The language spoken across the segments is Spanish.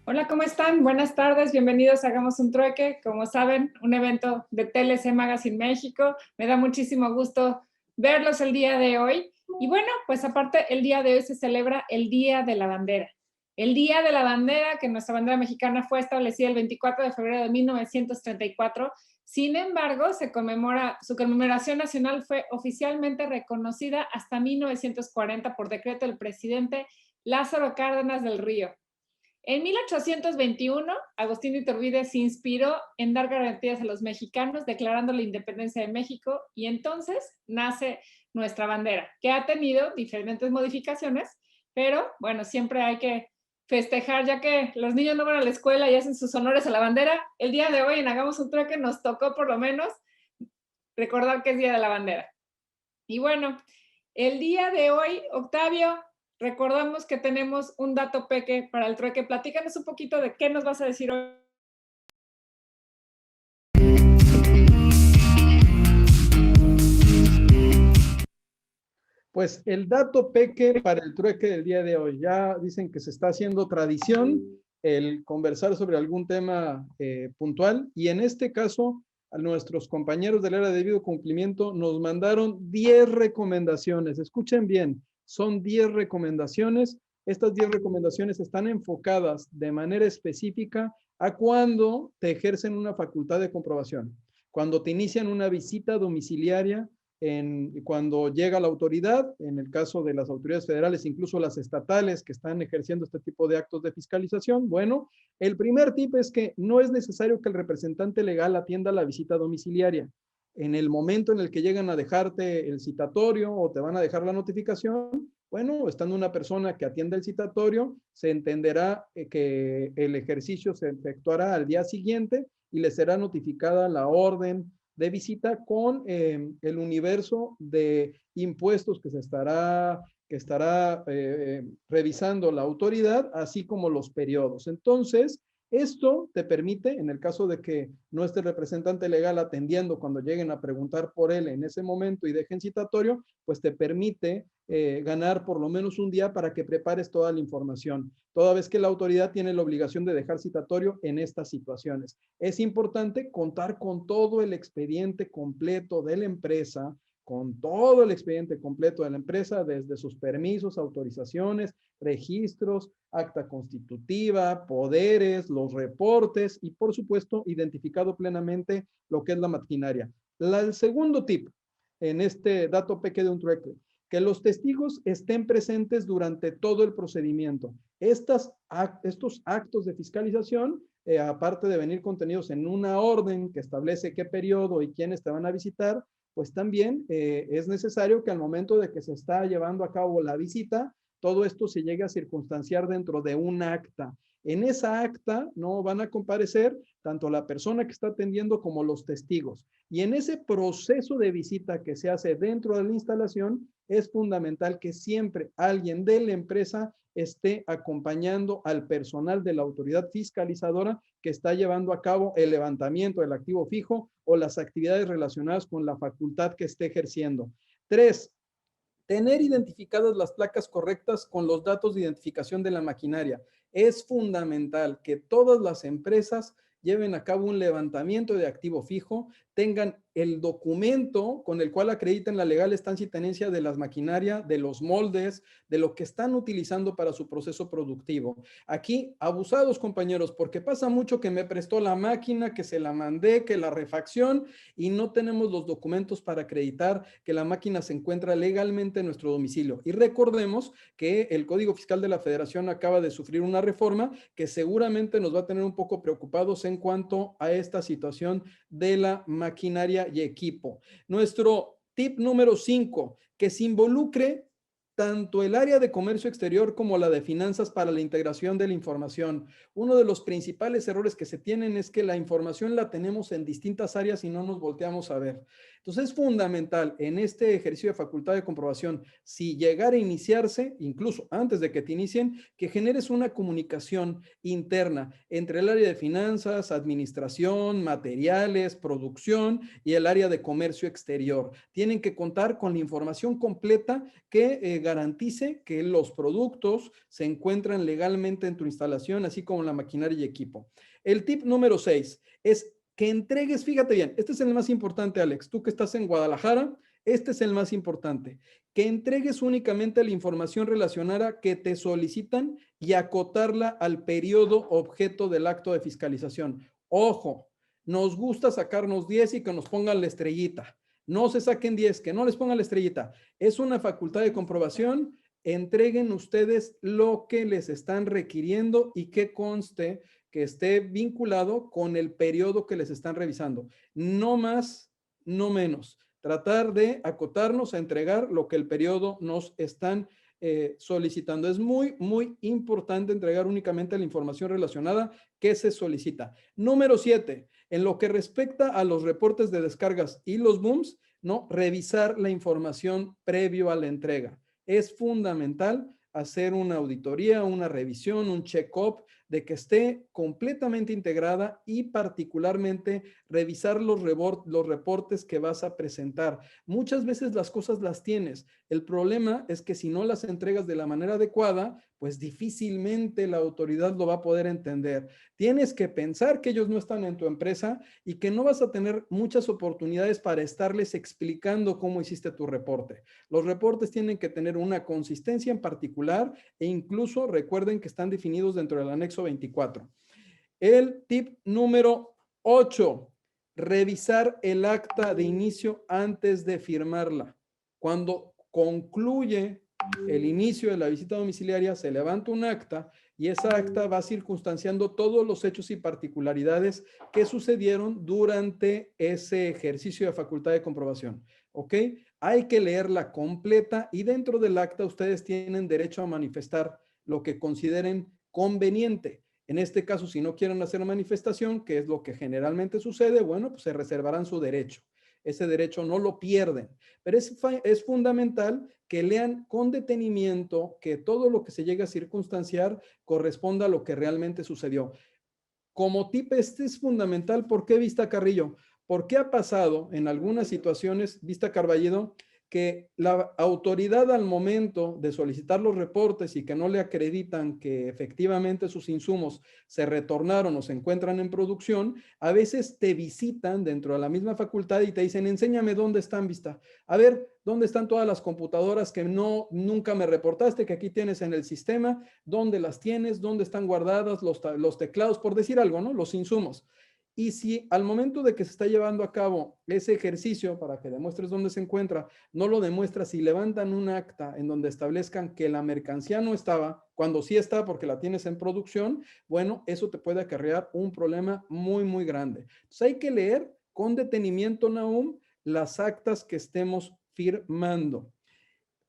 Hola, ¿cómo están? Buenas tardes, bienvenidos a Hagamos un Trueque. Como saben, un evento de TLC Magazine México. Me da muchísimo gusto verlos el día de hoy. Y bueno, pues aparte, el día de hoy se celebra el Día de la Bandera. El Día de la Bandera, que nuestra bandera mexicana fue establecida el 24 de febrero de 1934. Sin embargo, su conmemoración nacional fue oficialmente reconocida hasta 1940 por decreto del presidente Lázaro Cárdenas del Río. En 1821, Agustín de Iturbide se inspiró en dar garantías a los mexicanos, declarando la independencia de México, y entonces nace nuestra bandera, que ha tenido diferentes modificaciones, pero bueno, siempre hay que festejar, ya que los niños no van a la escuela y hacen sus honores a la bandera. El día de hoy en Hagamos un Trueque nos tocó por lo menos recordar que es Día de la Bandera. Y bueno, el día de hoy, Octavio, recordamos que tenemos un dato peque para el trueque. Platícanos un poquito de qué nos vas a decir hoy. Pues el dato peque para el trueque del día de hoy. Ya dicen que se está haciendo tradición el conversar sobre algún tema puntual, y en este caso a nuestros compañeros del área de debido cumplimiento nos mandaron 10 recomendaciones. Escuchen bien, son 10 recomendaciones. Estas 10 recomendaciones están enfocadas de manera específica a cuando te ejercen una facultad de comprobación, cuando te inician una visita domiciliaria, cuando llega la autoridad, en el caso de las autoridades federales, incluso las estatales que están ejerciendo este tipo de actos de fiscalización. Bueno, el primer tip es que no es necesario que el representante legal atienda la visita domiciliaria. En el momento en el que llegan a dejarte el citatorio o te van a dejar la notificación, bueno, estando una persona que atienda el citatorio, se entenderá que el ejercicio se efectuará al día siguiente y le será notificada la orden de visita con el universo de impuestos que estará revisando la autoridad, así como los periodos. Entonces, esto te permite, en el caso de que no esté el representante legal atendiendo cuando lleguen a preguntar por él en ese momento y dejen citatorio, pues te permite ganar por lo menos un día para que prepares toda la información, toda vez que la autoridad tiene la obligación de dejar citatorio en estas situaciones. Es importante contar con todo el expediente completo de la empresa, con todo el expediente completo de la empresa, desde sus permisos, autorizaciones, registros, acta constitutiva, poderes, los reportes y, por supuesto, identificado plenamente lo que es la maquinaria. El segundo tip en este dato peque de un trueque: que los testigos estén presentes durante todo el procedimiento. Estos actos de fiscalización, aparte de venir contenidos en una orden que establece qué periodo y quiénes te van a visitar, pues también es necesario que al momento de que se está llevando a cabo la visita, todo esto se llegue a circunstanciar dentro de un acta. En esa acta no van a comparecer tanto la persona que está atendiendo como los testigos. Y en ese proceso de visita que se hace dentro de la instalación, es fundamental que siempre alguien de la empresa esté acompañando al personal de la autoridad fiscalizadora que está llevando a cabo el levantamiento del activo fijo o las actividades relacionadas con la facultad que esté ejerciendo. 3. Tener identificadas las placas correctas con los datos de identificación de la maquinaria. Es fundamental que todas las empresas lleven a cabo un levantamiento de activo fijo, tengan el documento con el cual acrediten la legal estancia y tenencia de las maquinarias, de los moldes, de lo que están utilizando para su proceso productivo. Aquí, abusados, compañeros, porque pasa mucho que me prestó la máquina, que se la mandé, que la refacción, y no tenemos los documentos para acreditar que la máquina se encuentra legalmente en nuestro domicilio. Y recordemos que el Código Fiscal de la Federación acaba de sufrir una reforma que seguramente nos va a tener un poco preocupados en cuanto a esta situación de la maquinaria y equipo. Nuestro tip número 5, que se involucre tanto el área de comercio exterior como la de finanzas para la integración de la información. Uno de los principales errores que se tienen es que la información la tenemos en distintas áreas y no nos volteamos a ver. Entonces es fundamental en este ejercicio de facultad de comprobación, si llegara a iniciarse, incluso antes de que te inicien, que generes una comunicación interna entre el área de finanzas, administración, materiales, producción y el área de comercio exterior. Tienen que contar con la información completa que garantice que los productos se encuentran legalmente en tu instalación, así como la maquinaria y equipo. El tip número 6 es que entregues, fíjate bien, este es el más importante, Alex, tú que estás en Guadalajara, este es el más importante, que entregues únicamente la información relacionada que te solicitan y acotarla al periodo objeto del acto de fiscalización. Ojo, nos gusta sacarnos 10 y que nos pongan la estrellita. No se saquen 10, que no les pongan la estrellita. Es una facultad de comprobación. Entreguen ustedes lo que les están requiriendo y que conste que esté vinculado con el periodo que les están revisando. No más, no menos. Tratar de acotarnos a entregar lo que el periodo nos están solicitando. Es muy, muy importante entregar únicamente la información relacionada que se solicita. Número 7, en lo que respecta a los reportes de descargas y los booms, ¿no? Revisar la información previo a la entrega. Es fundamental hacer una auditoría, una revisión, un check-up de que esté completamente integrada y particularmente revisar los reportes que vas a presentar. Muchas veces las cosas las tienes. El problema es que si no las entregas de la manera adecuada, pues difícilmente la autoridad lo va a poder entender. Tienes que pensar que ellos no están en tu empresa y que no vas a tener muchas oportunidades para estarles explicando cómo hiciste tu reporte. Los reportes tienen que tener una consistencia en particular e incluso recuerden que están definidos dentro del anexo 24. El tip número 8, revisar el acta de inicio antes de firmarla. Cuando concluye el inicio de la visita domiciliaria, se levanta un acta y esa acta va circunstanciando todos los hechos y particularidades que sucedieron durante ese ejercicio de facultad de comprobación. ¿Ok? Hay que leerla completa y dentro del acta ustedes tienen derecho a manifestar lo que consideren conveniente. En este caso, si no quieren hacer manifestación, que es lo que generalmente sucede, bueno, pues se reservarán su derecho. Ese derecho no lo pierden, pero es fundamental que lean con detenimiento que todo lo que se llega a circunstanciar corresponda a lo que realmente sucedió. Como tip, este es fundamental. ¿Por qué, Vista Carrillo? Porque ha pasado en algunas situaciones, Vista Carballido, que la autoridad al momento de solicitar los reportes y que no le acreditan que efectivamente sus insumos se retornaron o se encuentran en producción, a veces te visitan dentro de la misma facultad y te dicen, enséñame dónde están, Vista. A ver, ¿dónde están todas las computadoras que nunca me reportaste, que aquí tienes en el sistema? ¿Dónde las tienes? ¿Dónde están guardadas los teclados? Por decir algo, ¿no? Los insumos. Y si al momento de que se está llevando a cabo ese ejercicio para que demuestres dónde se encuentra, no lo demuestras y levantan un acta en donde establezcan que la mercancía no estaba, cuando sí está porque la tienes en producción, bueno, eso te puede acarrear un problema muy, muy grande. Entonces hay que leer con detenimiento, Nahum, las actas que estemos firmando.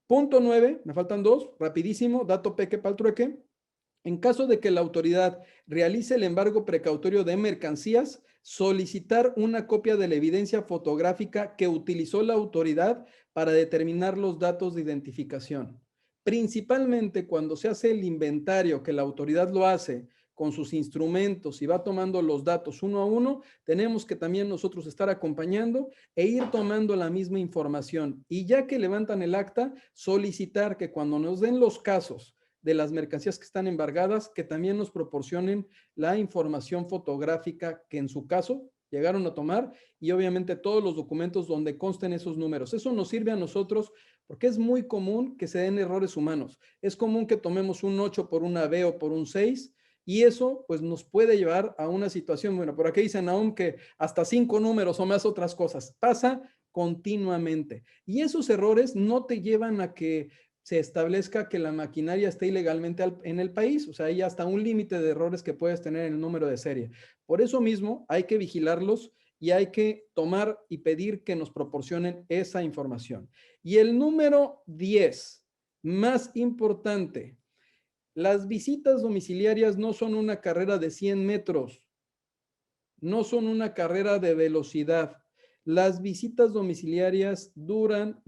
Punto 9, me faltan dos, rapidísimo, dato peque pal trueque. En caso de que la autoridad realice el embargo precautorio de mercancías, solicitar una copia de la evidencia fotográfica que utilizó la autoridad para determinar los datos de identificación. Principalmente cuando se hace el inventario, que la autoridad lo hace con sus instrumentos y va tomando los datos uno a uno, tenemos que también nosotros estar acompañando e ir tomando la misma información. Y ya que levantan el acta, solicitar que cuando nos den los casos de las mercancías que están embargadas, que también nos proporcionen la información fotográfica que en su caso llegaron a tomar y obviamente todos los documentos donde consten esos números. Eso nos sirve a nosotros porque es muy común que se den errores humanos. Es común que tomemos un 8 por una B o por un 6 y eso pues nos puede llevar a una situación, bueno, por aquí dicen aún que hasta 5 números o más otras cosas. Pasa continuamente y esos errores no te llevan a que se establezca que la maquinaria esté ilegalmente en el país. O sea, hay hasta un límite de errores que puedes tener en el número de serie. Por eso mismo hay que vigilarlos y hay que tomar y pedir que nos proporcionen esa información. Y el número 10, más importante, las visitas domiciliarias no son una carrera de 100 metros, no son una carrera de velocidad. Las visitas domiciliarias duran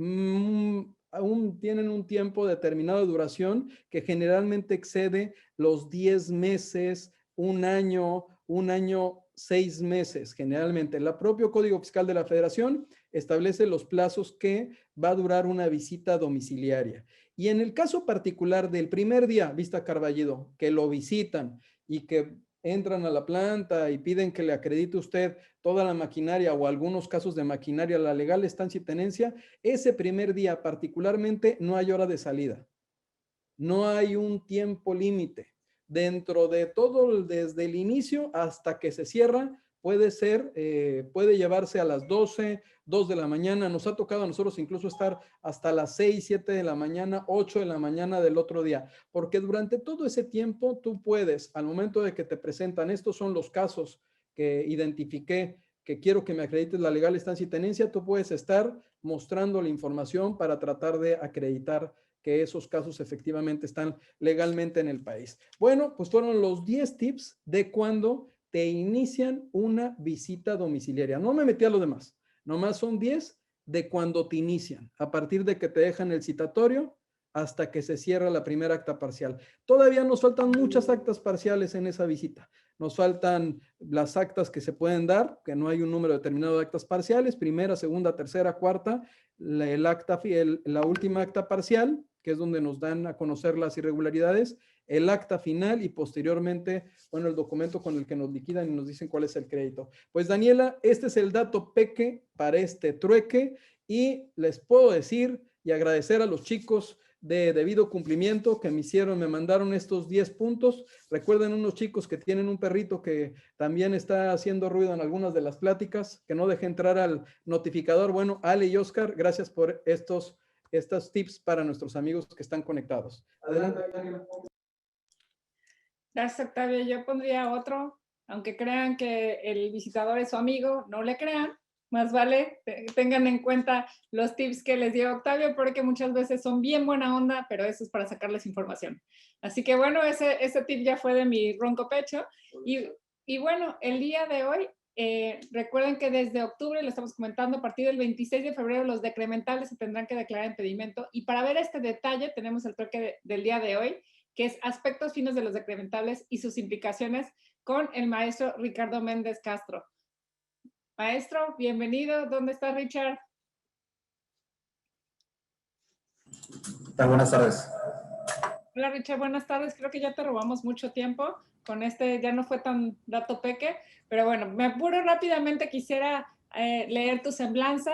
aún tienen un tiempo determinado de duración que generalmente excede los 10 meses, un año, 6 meses, generalmente. El propio Código Fiscal de la Federación establece los plazos que va a durar una visita domiciliaria. Y en el caso particular del primer día, Vista Carballido, que lo visitan y que entran a la planta y piden que le acredite usted toda la maquinaria o algunos casos de maquinaria, la legal estancia y tenencia, ese primer día particularmente no hay hora de salida. No hay un tiempo límite. Dentro de todo, desde el inicio hasta que se cierra, puede llevarse a las 12, 2 de la mañana. Nos ha tocado a nosotros incluso estar hasta las 6, 7 de la mañana, 8 de la mañana del otro día. Porque durante todo ese tiempo tú puedes, al momento de que te presentan, estos son los casos que identifiqué, que quiero que me acredites la legal estancia y tenencia, tú puedes estar mostrando la información para tratar de acreditar que esos casos efectivamente están legalmente en el país. Bueno, pues fueron los 10 tips de cuando te inician una visita domiciliaria. No me metí a lo demás, nomás son 10 de cuando te inician, a partir de que te dejan el citatorio hasta que se cierra la primera acta parcial. Todavía nos faltan muchas actas parciales en esa visita. Nos faltan las actas que se pueden dar, que no hay un número determinado de actas parciales, primera, segunda, tercera, cuarta, la última acta parcial, que es donde nos dan a conocer las irregularidades, el acta final y posteriormente, bueno, el documento con el que nos liquidan y nos dicen cuál es el crédito. Pues Daniela, este es el dato peque para este trueque y les puedo decir y agradecer a los chicos de debido cumplimiento que me mandaron estos 10 puntos. Recuerden unos chicos que tienen un perrito que también está haciendo ruido en algunas de las pláticas, que no deje entrar al notificador. Bueno, Ale y Oscar, gracias por estos tips para nuestros amigos que están conectados. Adelante, Daniela. Gracias, Octavio. Yo pondría otro, aunque crean que el visitador es su amigo, no le crean. Más vale, tengan en cuenta los tips que les dio Octavio, porque muchas veces son bien buena onda, pero eso es para sacarles información. Así que bueno, ese tip ya fue de mi ronco pecho. Y bueno, el día de hoy, recuerden que desde octubre, lo estamos comentando, a partir del 26 de febrero, los decrementales se tendrán que declarar en pedimento. Y para ver este detalle, tenemos el trueque del día de hoy, que es aspectos finos de los decrementables y sus implicaciones con el maestro Ricardo Méndez Castro. Maestro, bienvenido. ¿Dónde está Richard? Buenas tardes. Hola Richard, buenas tardes. Creo que ya te robamos mucho tiempo. Con ya no fue tan dato peque, pero bueno, me apuro rápidamente. Quisiera leer tu semblanza.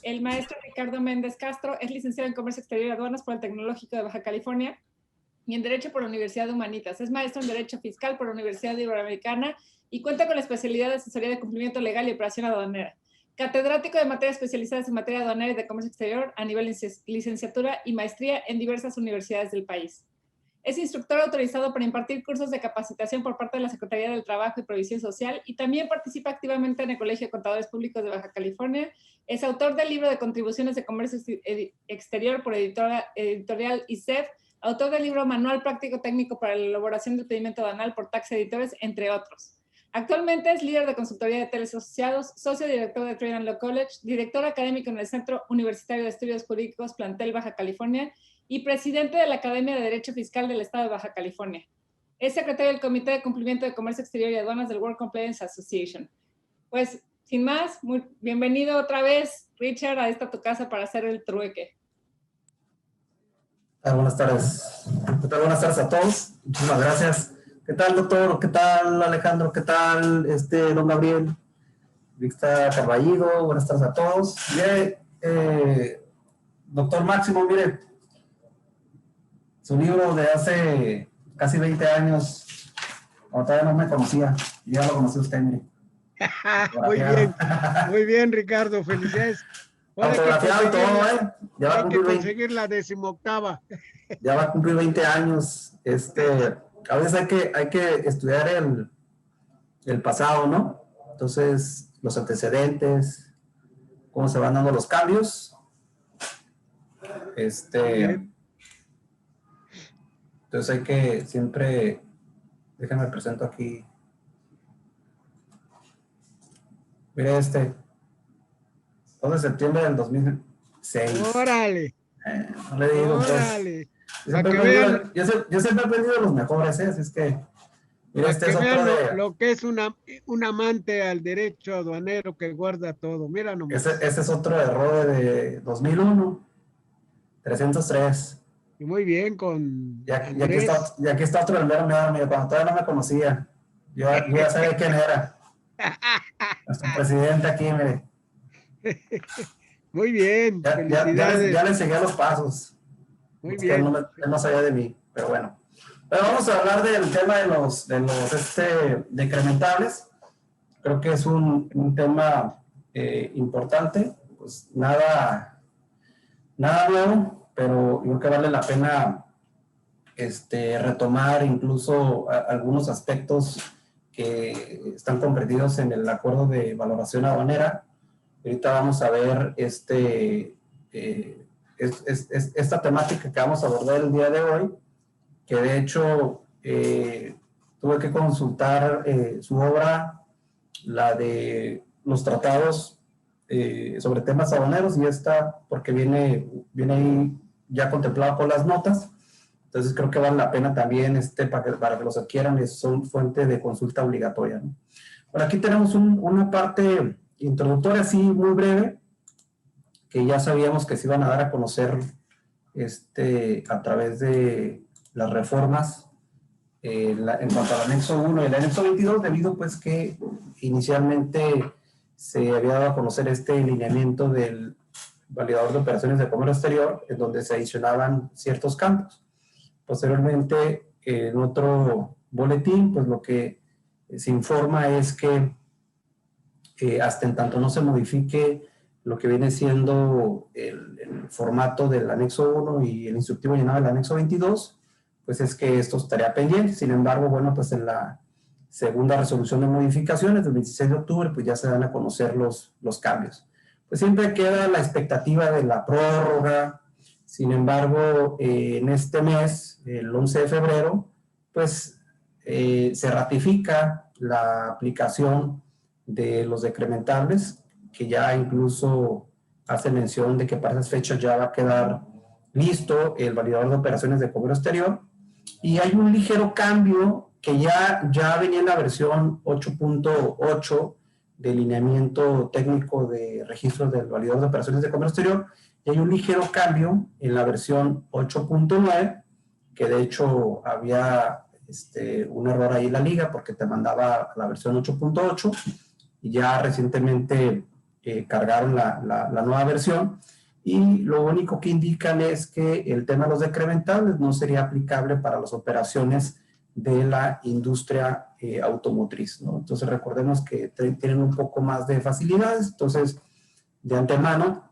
El maestro Ricardo Méndez Castro es licenciado en Comercio Exterior y Aduanas por el Tecnológico de Baja California y en Derecho por la Universidad de Humanitas. Es maestro en Derecho Fiscal por la Universidad Iberoamericana y cuenta con la especialidad de asesoría de cumplimiento legal y operación aduanera. Catedrático de materias especializadas en materia aduanera y de comercio exterior a nivel licenciatura y maestría en diversas universidades del país. Es instructor autorizado para impartir cursos de capacitación por parte de la Secretaría del Trabajo y Previsión Social y también participa activamente en el Colegio de Contadores Públicos de Baja California. Es autor del libro de contribuciones de comercio exterior por editorial ISEF, autor del libro Manual Práctico Técnico para la elaboración del pedimento aduanal por Tax Editores, entre otros. Actualmente es líder de consultoría de Teles Asociados, socio director de Trade and Law College, director académico en el Centro Universitario de Estudios Jurídicos Plantel Baja California y presidente de la Academia de Derecho Fiscal del Estado de Baja California. Es secretario del Comité de Cumplimiento de Comercio Exterior y Aduanas del World Compliance Association. Pues, sin más, bienvenido otra vez, Richard, a esta tu casa para hacer el trueque. Buenas tardes. ¿Qué tal? Buenas tardes a todos. Muchísimas gracias. ¿Qué tal, doctor? ¿Qué tal, Alejandro? ¿Qué tal, don Gabriel? Vista Carballido. Buenas tardes a todos. Mire, doctor Máximo, mire, su libro de hace casi 20 años, cuando todavía no me conocía, ya lo conocí usted, mire. Muy bien, Ricardo, felicidades. Autografiado todo, Ya va a cumplir conseguir la 18ª. Ya va a cumplir 20 años. A veces hay que estudiar el pasado, ¿no? Entonces, los antecedentes, cómo se van dando los cambios. Entonces hay que siempre, déjenme presento aquí. Mire 2 de septiembre del 2006. ¡Órale! No le digo, ¡Órale! Yo siempre he aprendido de los mejores, así es que Mira, Para este que es otro vean de, lo que es un amante al derecho aduanero que guarda todo. Mira nomás. este es otro de Rode de 2001, 303. Y muy bien con Andrés. Y aquí está otro del mero mero, mira, cuando todavía no me conocía. Yo ya sabía quién era. Nuestro presidente aquí, mire. Muy bien, Ya felicidades. le seguía los pasos. Muy Es que él bien. no sabía de mí, pero bueno. Pero vamos a hablar del tema de los decrementables. Creo que es un tema importante. Pues nada nuevo, pero yo creo que vale la pena retomar incluso algunos aspectos que están comprendidos en el acuerdo de valoración aduanera. Ahorita vamos a ver esta temática que vamos a abordar el día de hoy, que de hecho tuve que consultar su obra, la de los tratados sobre temas aduaneros, y esta porque viene ahí ya contemplado con las notas. Entonces creo que vale la pena también para que los adquieran, son fuente de consulta obligatoria, ¿no? Bueno, aquí tenemos una parte introductoria así muy breve, que ya sabíamos que se iban a dar a conocer a través de las reformas en cuanto al anexo 1 y el anexo 22, debido pues que inicialmente se había dado a conocer este lineamiento del validador de operaciones de comercio exterior, en donde se adicionaban ciertos campos. Posteriormente, en otro boletín, pues lo que se informa es que hasta en tanto no se modifique lo que viene siendo el formato del anexo 1 y el instructivo llenado del anexo 22, pues es que esto estaría pendiente. Sin embargo, bueno, pues en la segunda resolución de modificaciones del 26 de octubre, pues ya se dan a conocer los cambios. Pues siempre queda la expectativa de la prórroga. Sin embargo, en este mes, el 11 de febrero, pues se ratifica la aplicación de los decrementables, que ya incluso hace mención de que para esas fechas ya va a quedar listo el validador de operaciones de comercio exterior, y hay un ligero cambio que ya venía en la versión 8.8 de lineamiento técnico de registros del validador de operaciones de comercio exterior, y hay un ligero cambio en la versión 8.9, que de hecho había un error ahí en la liga porque te mandaba la versión 8.8, y ya recientemente cargaron la nueva versión, y lo único que indican es que el tema de los decrementables no sería aplicable para las operaciones de la industria automotriz, ¿no? Entonces recordemos que tienen un poco más de facilidades, entonces de antemano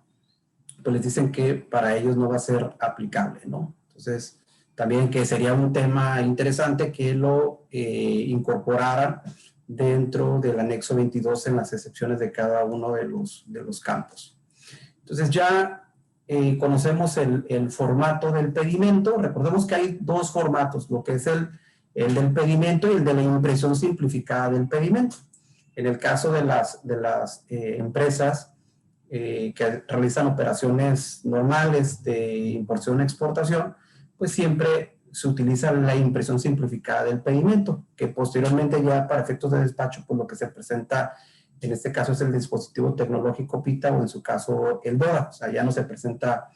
pues les dicen que para ellos no va a ser aplicable, ¿no? Entonces también que sería un tema interesante que lo incorporaran dentro del anexo 22 en las excepciones de cada uno de los campos. Entonces ya conocemos el formato del pedimento. Recordemos que hay dos formatos, lo que es el del pedimento y el de la impresión simplificada del pedimento. En el caso de las empresas que realizan operaciones normales de importación y exportación, pues siempre se utiliza la impresión simplificada del pedimento, que posteriormente ya para efectos de despacho, pues lo que se presenta en este caso es el dispositivo tecnológico PITA, o en su caso el DOA. O sea, ya no se presenta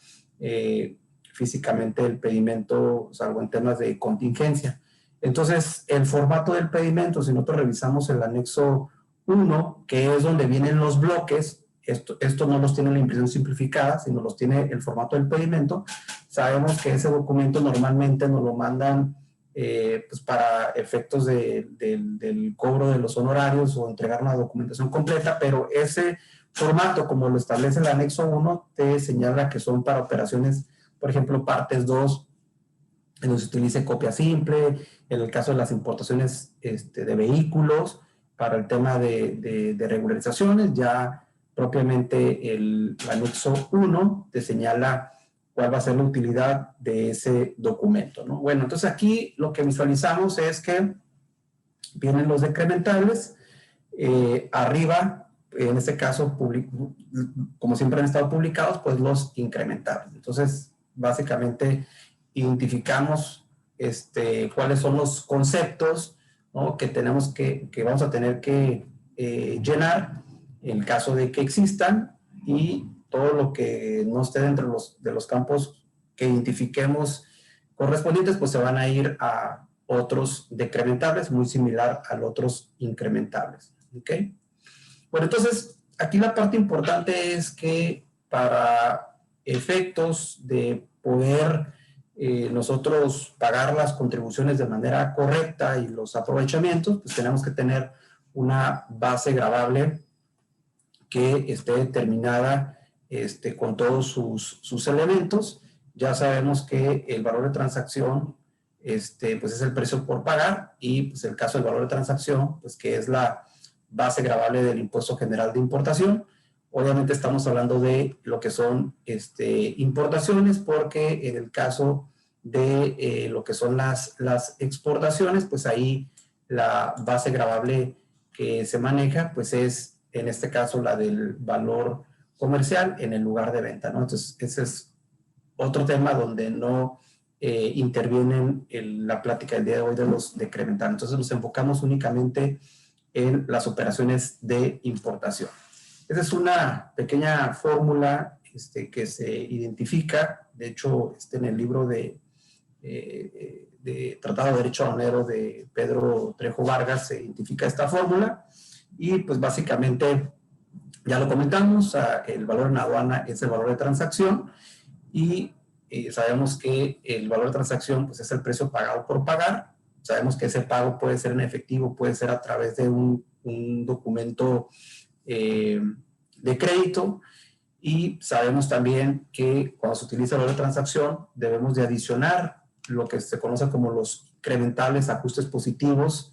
físicamente el pedimento, salvo en temas de contingencia. Entonces, el formato del pedimento, si nosotros revisamos el anexo 1, que es donde vienen los bloques, esto no los tiene la impresión simplificada, sino los tiene el formato del pedimento. Sabemos que ese documento normalmente nos lo mandan pues para efectos del cobro de los honorarios o entregar una documentación completa, pero ese formato, como lo establece el anexo 1, te señala que son para operaciones, por ejemplo, partes 2, en donde se utilice copia simple, en el caso de las importaciones de vehículos, para el tema de regularizaciones, ya propiamente el anexo 1 te señala cuál va a ser la utilidad de ese documento, ¿no? Bueno, entonces aquí lo que visualizamos es que vienen los decrementables, arriba, en este caso, como siempre han estado publicados, pues los incrementables. Entonces, básicamente, identificamos cuáles son los conceptos ¿no? Que vamos a tener que llenar en caso de que existan, y todo lo que no esté dentro de los campos que identifiquemos correspondientes, pues se van a ir a otros decrementables, muy similar a los otros incrementables. ¿Ok? Bueno, entonces, aquí la parte importante es que para efectos de poder nosotros pagar las contribuciones de manera correcta y los aprovechamientos, pues tenemos que tener una base gravable que esté determinada con todos sus elementos. Ya sabemos que el valor de transacción pues es el precio por pagar, y pues el caso del valor de transacción, pues que es la base gravable del impuesto general de importación. Obviamente estamos hablando de lo que son importaciones, porque en el caso de lo que son las exportaciones, pues ahí la base gravable que se maneja, pues es en este caso la del valor comercial en el lugar de venta, ¿no? Entonces ese es otro tema donde no intervienen en la plática del día de hoy de los decrementales. Entonces nos enfocamos únicamente en las operaciones de importación. Esa es una pequeña fórmula que se identifica, de hecho, en el libro de Tratado de Derecho Aduanero de Pedro Trejo Vargas se identifica esta fórmula, y pues básicamente ya lo comentamos, el valor en aduana es el valor de transacción, y sabemos que el valor de transacción pues es el precio pagado por pagar. Sabemos que ese pago puede ser en efectivo, puede ser a través de un documento de crédito, y sabemos también que cuando se utiliza el valor de transacción debemos de adicionar lo que se conoce como los incrementables, ajustes positivos,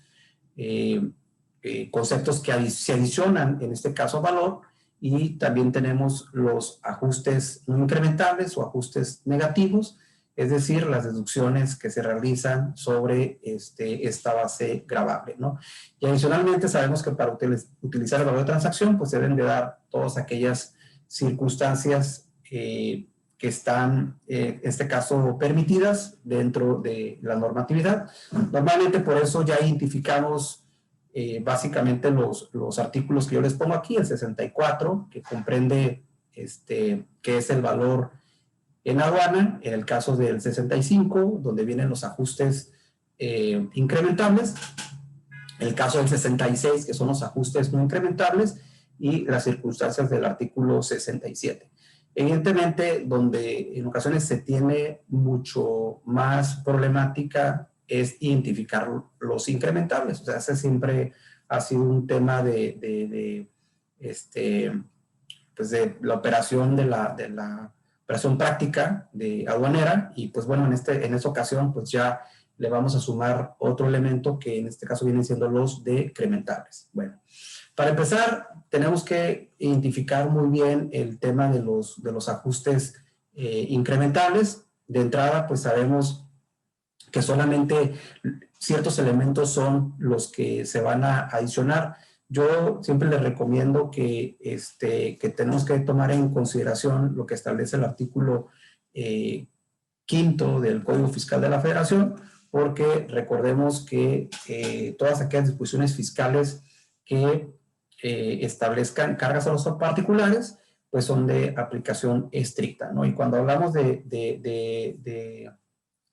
conceptos que se adicionan en este caso valor, y también tenemos los ajustes no incrementables o ajustes negativos, es decir, las deducciones que se realizan sobre esta base gravable, ¿no? Y adicionalmente sabemos que para utilizar el valor de transacción, pues se deben de dar todas aquellas circunstancias que están, en este caso, permitidas dentro de la normatividad. Normalmente por eso ya identificamos básicamente los artículos que yo les pongo aquí, el 64, que comprende qué es el valor en aduana, en el caso del 65, donde vienen los ajustes incrementables, el caso del 66, que son los ajustes no incrementables, y las circunstancias del artículo 67. Evidentemente, donde en ocasiones se tiene mucho más problemática es identificar los incrementables. O sea, ese siempre ha sido un tema de la operación de la operación práctica de aduanera, y pues bueno, en esta ocasión pues ya le vamos a sumar otro elemento que en este caso vienen siendo los decrementables. Bueno, para empezar tenemos que identificar muy bien el tema de los ajustes incrementables. De entrada pues sabemos que solamente ciertos elementos son los que se van a adicionar. Yo siempre les recomiendo que tenemos que tomar en consideración lo que establece el artículo 5 del Código Fiscal de la Federación, porque recordemos que todas aquellas disposiciones fiscales que establezcan cargas a los particulares, pues son de aplicación estricta, ¿no? Y cuando hablamos de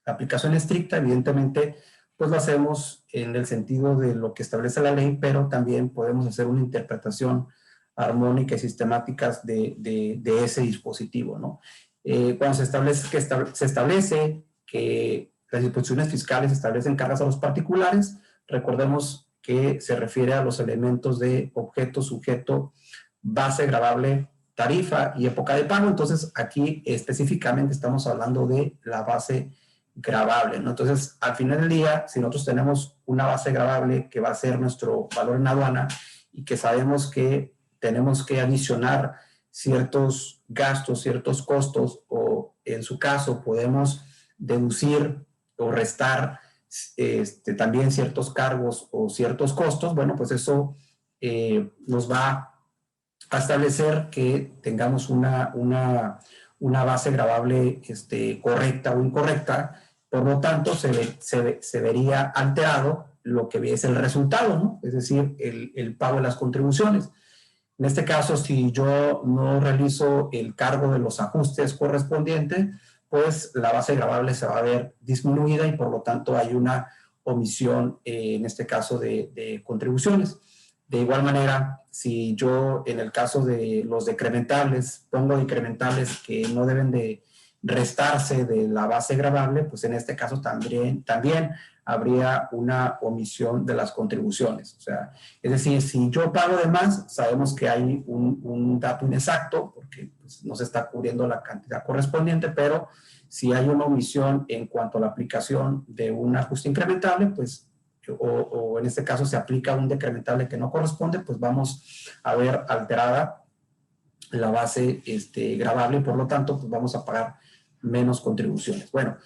aplicación estricta, evidentemente, pues lo hacemos en el sentido de lo que establece la ley, pero también podemos hacer una interpretación armónica y sistemática de ese dispositivo, ¿no? Cuando se establece que las disposiciones fiscales establecen cargas a los particulares, recordemos que se refiere a los elementos de objeto, sujeto, base gravable, tarifa y época de pago. Entonces, aquí específicamente estamos hablando de la base gravable, ¿no? Entonces, al final del día, si nosotros tenemos una base gravable que va a ser nuestro valor en aduana y que sabemos que tenemos que adicionar ciertos gastos, ciertos costos, o en su caso podemos deducir o restar también ciertos cargos o ciertos costos, bueno, pues eso nos va a establecer que tengamos una base gravable correcta o incorrecta. Por lo tanto, se vería alterado lo que es el resultado, ¿no? Es decir, el pago de las contribuciones. En este caso, si yo no realizo el cargo de los ajustes correspondientes, pues la base gravable se va a ver disminuida y por lo tanto hay una omisión, en este caso, de contribuciones. De igual manera, si yo en el caso de los decrementables pongo decrementables que no deben de restarse de la base gravable, pues en este caso también habría una omisión de las contribuciones. O sea, es decir, si yo pago de más, sabemos que hay un dato inexacto porque pues, no se está cubriendo la cantidad correspondiente, pero si hay una omisión en cuanto a la aplicación de un ajuste incrementable, pues, o en este caso se aplica un decrementable que no corresponde, pues vamos a ver alterada la base gravable y por lo tanto, pues vamos a pagar menos contribuciones. Bueno,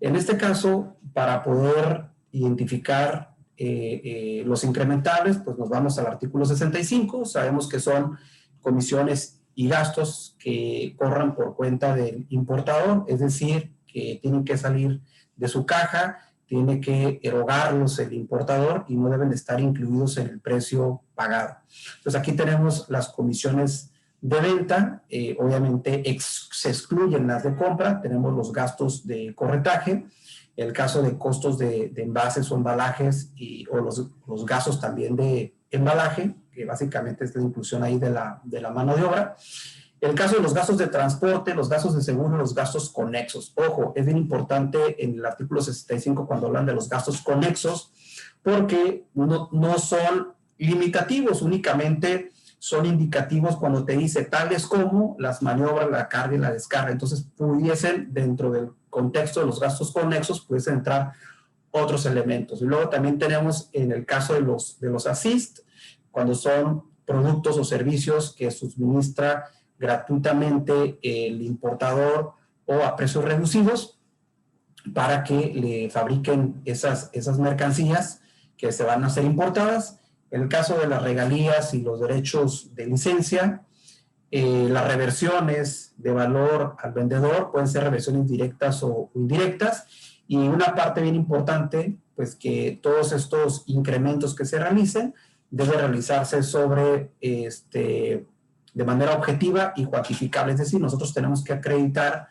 en este caso, para poder identificar los incrementables, pues nos vamos al artículo 65. Sabemos que son comisiones y gastos que corran por cuenta del importador, es decir, que tienen que salir de su caja, tiene que erogarlos el importador y no deben de estar incluidos en el precio pagado. Entonces aquí tenemos las comisiones de venta, obviamente se excluyen las de compra, tenemos los gastos de corretaje, el caso de costos de envases o embalajes o los gastos también de embalaje, que básicamente es la inclusión ahí de la mano de obra. El caso de los gastos de transporte, los gastos de seguro, los gastos conexos. Ojo, es bien importante en el artículo 65 cuando hablan de los gastos conexos, porque no son limitativos, únicamente son indicativos cuando te dice tales como las maniobras, la carga y la descarga. Entonces, pudiesen, dentro del contexto de los gastos conexos, pudiesen entrar otros elementos. Y luego también tenemos en el caso de los assist, cuando son productos o servicios que suministra gratuitamente el importador o a precios reducidos para que le fabriquen esas mercancías que se van a ser importadas. En el caso de las regalías y los derechos de licencia, las reversiones de valor al vendedor pueden ser reversiones directas o indirectas. Y una parte bien importante, pues que todos estos incrementos que se realicen deben realizarse de manera objetiva y cuantificable. Es decir, nosotros tenemos que acreditar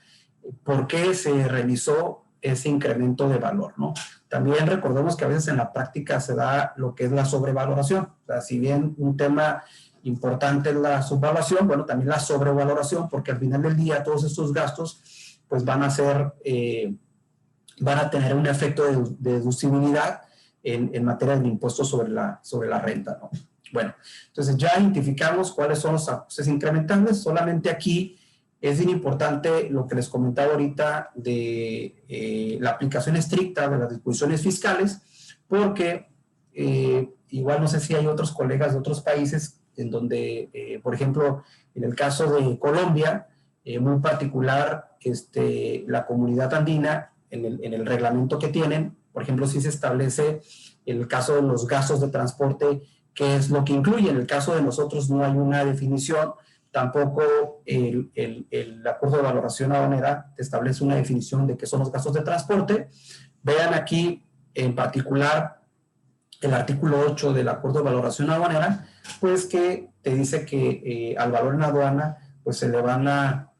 por qué se realizó ese incremento de valor, ¿no? También recordemos que a veces en la práctica se da lo que es la sobrevaloración. O sea, si bien un tema importante es la subvaluación, bueno, también la sobrevaloración, porque al final del día todos estos gastos pues van a tener un efecto de deducibilidad en materia del impuesto sobre la renta, ¿no? Bueno, entonces ya identificamos cuáles son los ajustes incrementables. Solamente aquí es bien importante lo que les comentaba ahorita de la aplicación estricta de las disposiciones fiscales, porque igual no sé si hay otros colegas de otros países en donde, por ejemplo, en el caso de Colombia, muy particular, la comunidad andina, en el reglamento que tienen, por ejemplo, sí se establece el caso de los gastos de transporte, qué es lo que incluye. En el caso de nosotros no hay una definición, tampoco el acuerdo de valoración aduanera establece una definición de qué son los gastos de transporte. Vean aquí en particular el artículo 8 del acuerdo de valoración aduanera, pues que te dice que al valor en aduana pues se le van a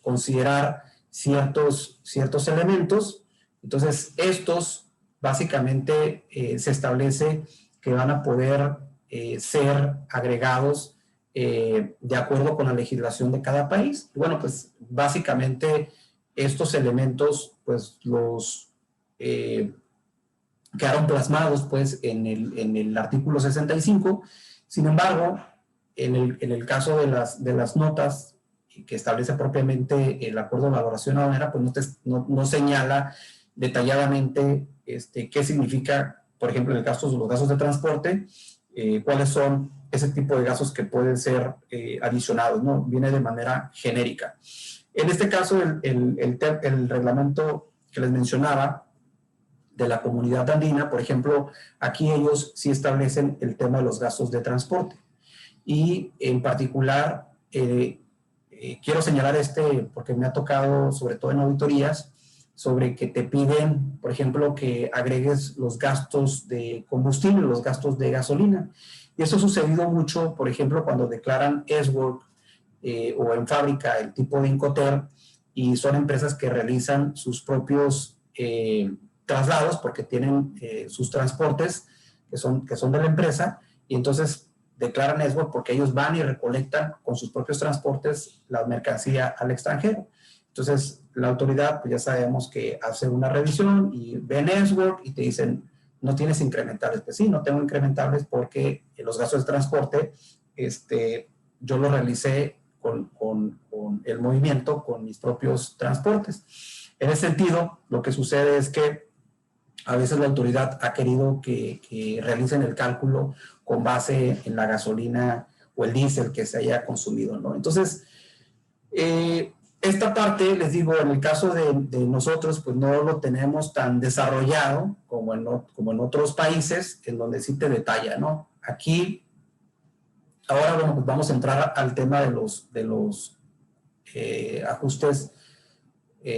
considerar ciertos elementos. Entonces estos básicamente se establece que van a poder ser agregados de acuerdo con la legislación de cada país. Bueno, pues básicamente estos elementos pues los quedaron plasmados pues en el artículo 65. Sin embargo, en el caso de las notas que establece propiamente el acuerdo de valoración aduanera, pues no señala detalladamente qué significa, por ejemplo, en el caso de los gastos de transporte, cuáles son ese tipo de gastos que pueden ser adicionados, ¿no? Viene de manera genérica. En este caso, el reglamento que les mencionaba de la comunidad andina, por ejemplo, aquí ellos sí establecen el tema de los gastos de transporte. Y en particular, quiero señalar porque me ha tocado, sobre todo en auditorías, sobre que te piden, por ejemplo, que agregues los gastos de combustible, los gastos de gasolina. Y eso ha sucedido mucho, por ejemplo, cuando declaran S-Work o en fábrica el tipo de Incoterm, y son empresas que realizan sus propios traslados porque tienen sus transportes que son de la empresa, y entonces declaran S-Work porque ellos van y recolectan con sus propios transportes la mercancía al extranjero. Entonces, la autoridad, pues ya sabemos que hace una revisión y ven S-Work y te dicen, no tienes incrementables. Pues sí, no tengo incrementables porque los gastos de transporte, yo los realicé con el movimiento, con mis propios transportes. En ese sentido, lo que sucede es que a veces la autoridad ha querido que realicen el cálculo con base en la gasolina o el diésel que se haya consumido, ¿no? Entonces, esta parte, les digo, en el caso de nosotros, pues no lo tenemos tan desarrollado como en otros países, en donde sí te detalla, ¿no? Aquí, ahora, bueno, pues vamos a entrar al tema de los ajustes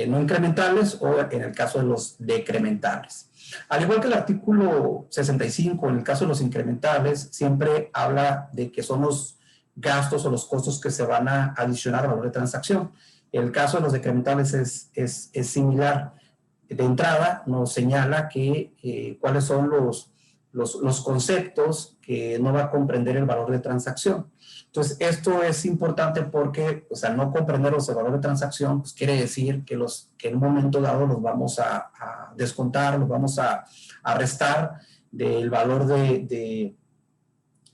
no incrementales o en el caso de los decrementables. Al igual que el artículo 65, en el caso de los incrementales, siempre habla de que son los gastos o los costos que se van a adicionar al valor de transacción. El caso de los decrementables es similar. De entrada nos señala que cuáles son los conceptos que no va a comprender el valor de transacción. Entonces, esto es importante porque, o sea, no comprenderlos el valor de transacción, pues quiere decir que en un momento dado los vamos a descontar, los vamos a restar del valor que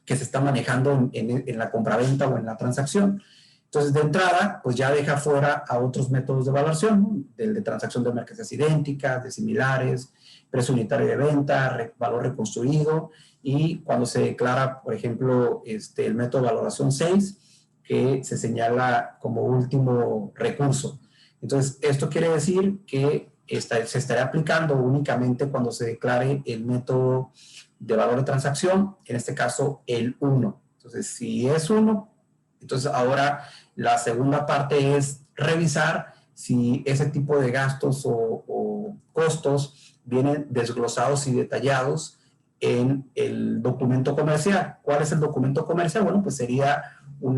se está manejando en la compraventa o en la transacción. Entonces, de entrada, pues ya deja fuera a otros métodos de evaluación, ¿no? El de transacción de mercancías idénticas, de similares, precio unitario de venta, valor reconstruido, y cuando se declara, por ejemplo, el método de valoración 6, que se señala como último recurso. Entonces, esto quiere decir que se estará aplicando únicamente cuando se declare el método de valor de transacción, en este caso el 1. Entonces, si es 1, entonces ahora la segunda parte es revisar si ese tipo de gastos o costos vienen desglosados y detallados en el documento comercial. ¿Cuál es el documento comercial? Bueno, pues sería un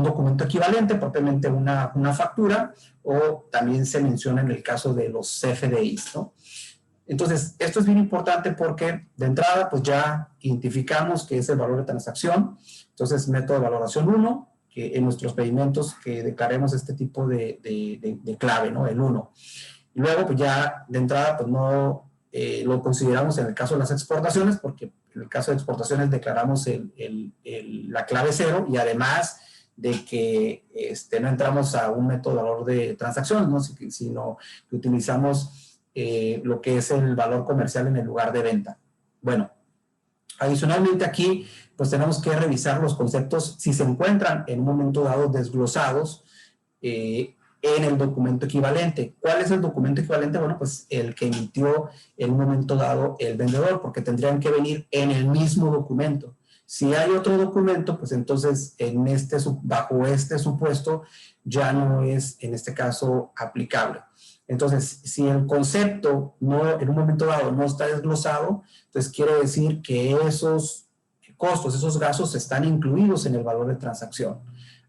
documento equivalente, propiamente una factura, o también se menciona en el caso de los CFDIs, ¿no? Entonces, esto es bien importante porque de entrada, pues ya identificamos que es el valor de transacción. Entonces, método de valoración 1, que en nuestros pedimentos que declaremos este tipo de clave, ¿no? El 1. Y luego, pues ya de entrada, pues no lo consideramos en el caso de las exportaciones, porque en el caso de exportaciones declaramos la clave 0, y además de que no entramos a un método de valor de transacción, ¿no? Sino que utilizamos lo que es el valor comercial en el lugar de venta. Bueno, adicionalmente aquí, pues tenemos que revisar los conceptos si se encuentran en un momento dado desglosados en el documento equivalente. ¿Cuál es el documento equivalente? Bueno, pues el que emitió en un momento dado el vendedor, porque tendrían que venir en el mismo documento. Si hay otro documento, pues entonces bajo este supuesto ya no es, en este caso, aplicable. Entonces, si el concepto en un momento dado no está desglosado, entonces quiere decir que esos costos, esos gastos están incluidos en el valor de transacción.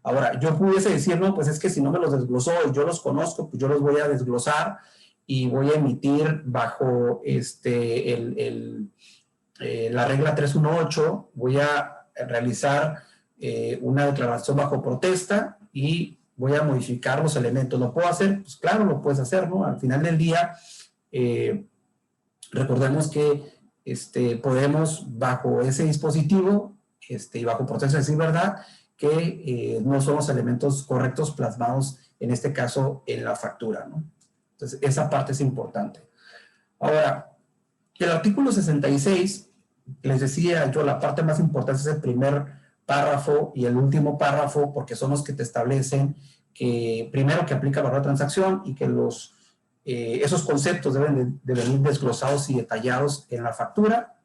Ahora, yo pudiese decir, no, pues es que si no me los desglosó y yo los conozco, pues yo los voy a desglosar y voy a emitir bajo la regla 318, voy a realizar una declaración bajo protesta y voy a modificar los elementos. ¿Lo puedo hacer? Pues claro, lo puedes hacer, ¿no? Al final del día, recordemos que podemos, bajo ese dispositivo y bajo protesta, decir verdad, que no son los elementos correctos plasmados, en este caso, en la factura, ¿no? Entonces, esa parte es importante. Ahora, el artículo 66, les decía yo, la parte más importante es el primer párrafo y el último párrafo, porque son los que te establecen que, primero, que aplica el valor de transacción y que esos conceptos deben de venir desglosados y detallados en la factura,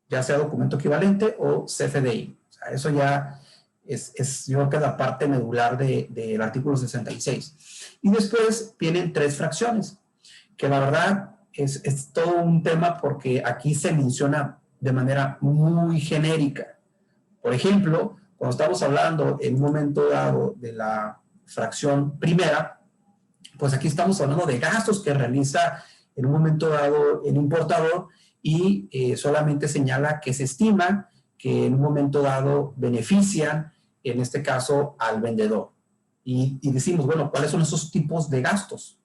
ya sea documento equivalente o CFDI. O sea, eso ya Yo creo que es la parte medular del artículo 66. Y después vienen 3 fracciones, que la verdad es todo un tema porque aquí se menciona de manera muy genérica. Por ejemplo, cuando estamos hablando en un momento dado de la fracción primera, pues aquí estamos hablando de gastos que realiza en un momento dado el importador y solamente señala que se estima que en un momento dado benefician, en este caso, al vendedor. Y decimos, bueno, ¿cuáles son esos tipos de gastos?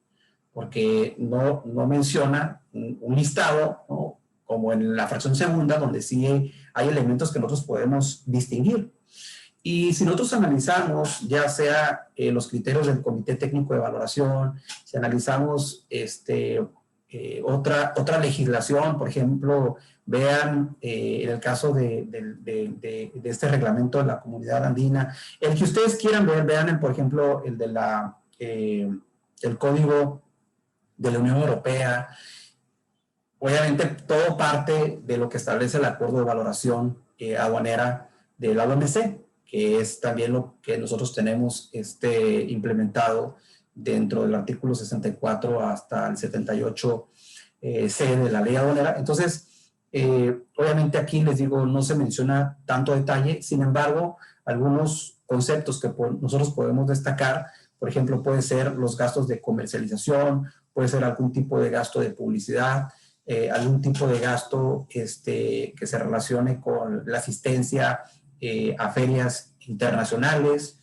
Porque no menciona un listado, ¿no? Como en la fracción segunda, donde sí hay elementos que nosotros podemos distinguir. Y si nosotros analizamos, ya sea los criterios del Comité Técnico de Valoración, si analizamos otra legislación, por ejemplo, vean en el caso de este reglamento de la Comunidad Andina, el que ustedes quieran ver, vean, por ejemplo, el de el Código de la Unión Europea. Obviamente, todo parte de lo que establece el Acuerdo de Valoración Aduanera de la OMC, que es también lo que nosotros tenemos implementado dentro del artículo 64 hasta el 78 C de la ley aduanera. Entonces, obviamente aquí les digo, no se menciona tanto detalle, sin embargo, algunos conceptos que nosotros podemos destacar, por ejemplo, puede ser los gastos de comercialización, puede ser algún tipo de gasto de publicidad, algún tipo de gasto que se relacione con la asistencia a ferias internacionales.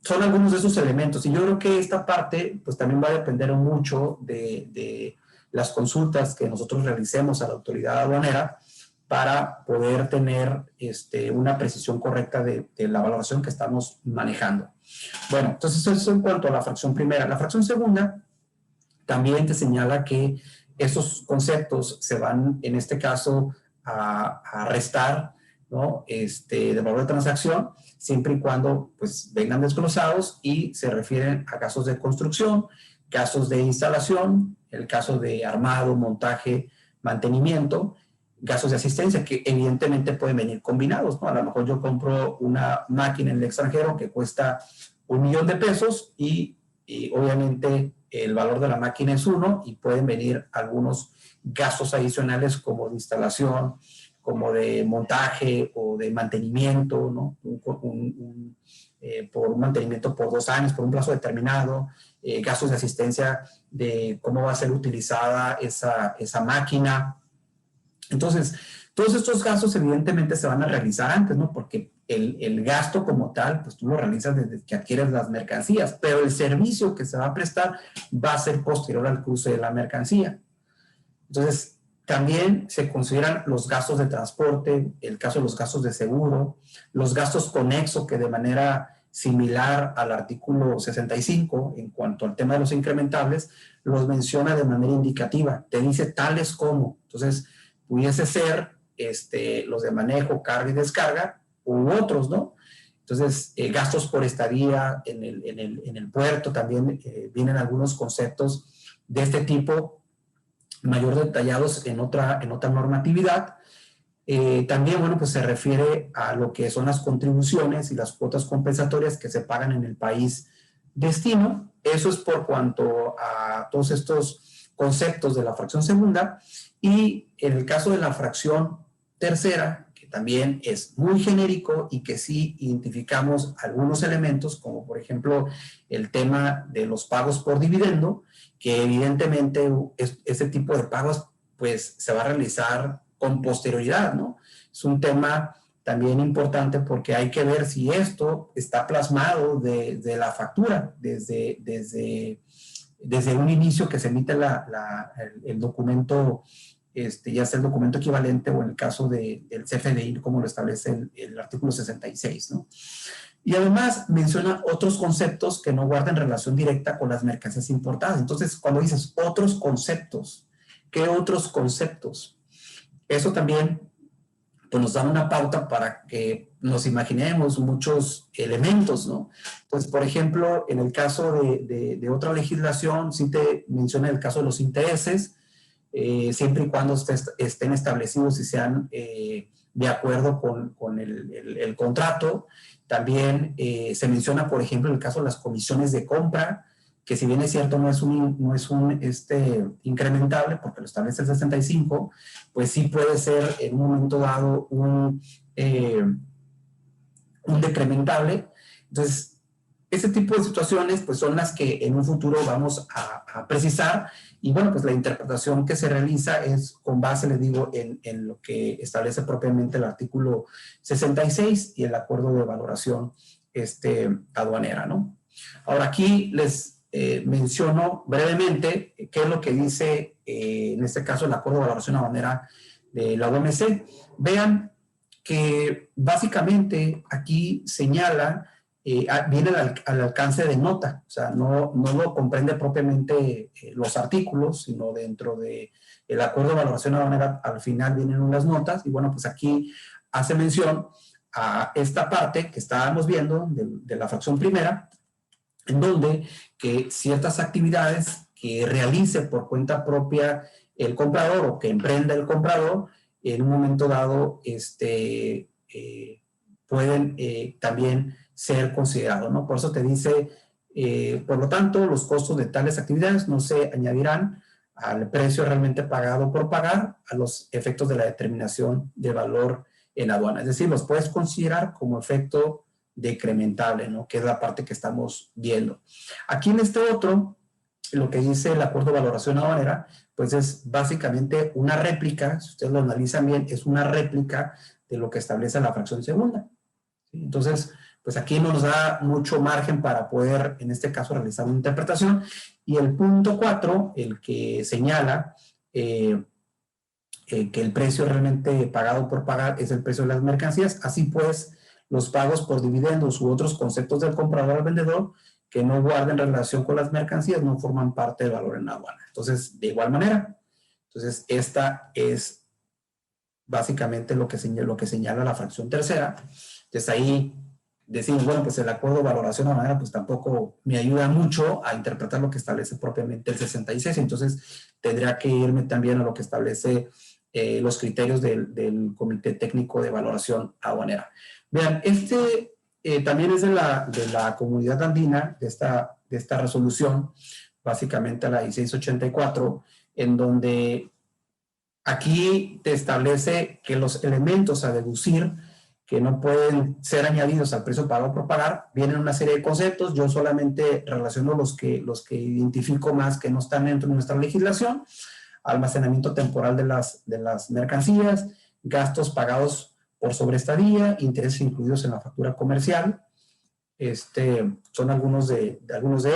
Son algunos de esos elementos. Y yo creo que esta parte pues también va a depender mucho de las consultas que nosotros realicemos a la autoridad aduanera para poder tener una precisión correcta de la valoración que estamos manejando. Bueno, entonces eso en cuanto a la fracción primera. La fracción segunda también te señala que esos conceptos se van, en este caso, a restar, ¿no? De valor de transacción, siempre y cuando pues, vengan desglosados y se refieren a gastos de construcción, gastos de instalación, el caso de armado, montaje, mantenimiento, gastos de asistencia, que evidentemente pueden venir combinados, ¿no? A lo mejor yo compro una máquina en el extranjero que cuesta $1,000,000 de pesos y obviamente el valor de la máquina es 1 y pueden venir algunos gastos adicionales como de instalación, como de montaje o de mantenimiento, ¿no? Por un mantenimiento por 2 años, por un plazo determinado, gastos de asistencia de cómo va a ser utilizada esa máquina. Entonces, todos estos gastos evidentemente se van a realizar antes, ¿no? Porque el gasto como tal, pues tú lo realizas desde que adquieres las mercancías, pero el servicio que se va a prestar va a ser posterior al cruce de la mercancía. Entonces, también se consideran los gastos de transporte, el caso de los gastos de seguro, los gastos conexos que de manera similar al artículo 65 en cuanto al tema de los incrementables, los menciona de manera indicativa, te dice tales como. Entonces, pudiese ser los de manejo, carga y descarga u otros, ¿no? Entonces, gastos por estadía en el puerto, también vienen algunos conceptos de este tipo mayor detallados en otra normatividad. También, bueno, pues se refiere a lo que son las contribuciones y las cuotas compensatorias que se pagan en el país destino. Eso es por cuanto a todos estos conceptos de la fracción segunda. Y en el caso de la fracción tercera, que también es muy genérico y que sí identificamos algunos elementos, como por ejemplo el tema de los pagos por dividendo, que evidentemente este tipo de pagos pues se va a realizar con posterioridad, ¿no? Es un tema también importante porque hay que ver si esto está plasmado de la factura desde un inicio que se emite el documento, ya sea el documento equivalente o en el caso del CFDI, como lo establece el artículo 66, ¿no? Y además menciona otros conceptos que no guardan relación directa con las mercancías importadas. Entonces, cuando dices otros conceptos, ¿qué otros conceptos? Eso también pues, nos da una pauta para que nos imaginemos muchos elementos, ¿no? Entonces, por ejemplo, en el caso de otra legislación, sí te menciona el caso de los intereses, siempre y cuando estén establecidos y sean de acuerdo con el contrato. También se menciona, por ejemplo, el caso de las comisiones de compra, que si bien es cierto no es un incrementable, porque lo establece el 65, pues sí puede ser en un momento dado un decrementable. Entonces, ese tipo de situaciones pues son las que en un futuro vamos a precisar, y bueno, pues la interpretación que se realiza es con base, les digo, en lo que establece propiamente el artículo 66 y el acuerdo de valoración aduanera, ¿no? Ahora aquí les menciono brevemente qué es lo que dice en este caso el acuerdo de valoración aduanera de la OMC. Vean que básicamente aquí señala, viene al alcance de nota, o sea, no lo comprende propiamente los artículos, sino dentro del acuerdo de valoración aduanera al final vienen unas notas, y bueno, pues aquí hace mención a esta parte que estábamos viendo de la fracción primera, en donde que ciertas actividades que realice por cuenta propia el comprador o que emprenda el comprador, en un momento dado pueden también ser considerados, ¿no? Por eso te dice, por lo tanto, los costos de tales actividades no se añadirán al precio realmente pagado por pagar a los efectos de la determinación de valor en aduana. Es decir, los puedes considerar como efecto decrementable, ¿no? Que es la parte que estamos viendo. Aquí en este otro, lo que dice el acuerdo de valoración aduanera, pues es básicamente una réplica, si ustedes lo analizan bien, es una réplica de lo que establece la fracción segunda. ¿Sí? Entonces, pues aquí nos da mucho margen para poder, en este caso, realizar una interpretación. Y el punto 4, el que señala que el precio realmente pagado por pagar es el precio de las mercancías, así pues, los pagos por dividendos u otros conceptos del comprador al vendedor que no guarden relación con las mercancías no forman parte del valor en aduana. Entonces, de igual manera, entonces esta es básicamente lo que señala la fracción tercera. Entonces ahí decimos, bueno, pues el acuerdo de valoración aduanera pues tampoco me ayuda mucho a interpretar lo que establece propiamente el 66, entonces tendría que irme también a lo que establece los criterios del Comité Técnico de Valoración Aduanera. Vean, también es de la Comunidad Andina, de esta resolución, básicamente a la 1684, en donde aquí te establece que los elementos a deducir que no pueden ser añadidos al precio pagado por pagar, vienen una serie de conceptos. Yo solamente relaciono los que identifico más que no están dentro de nuestra legislación: almacenamiento temporal de las mercancías, gastos pagados por sobreestadía, intereses incluidos en la factura comercial. Son algunos de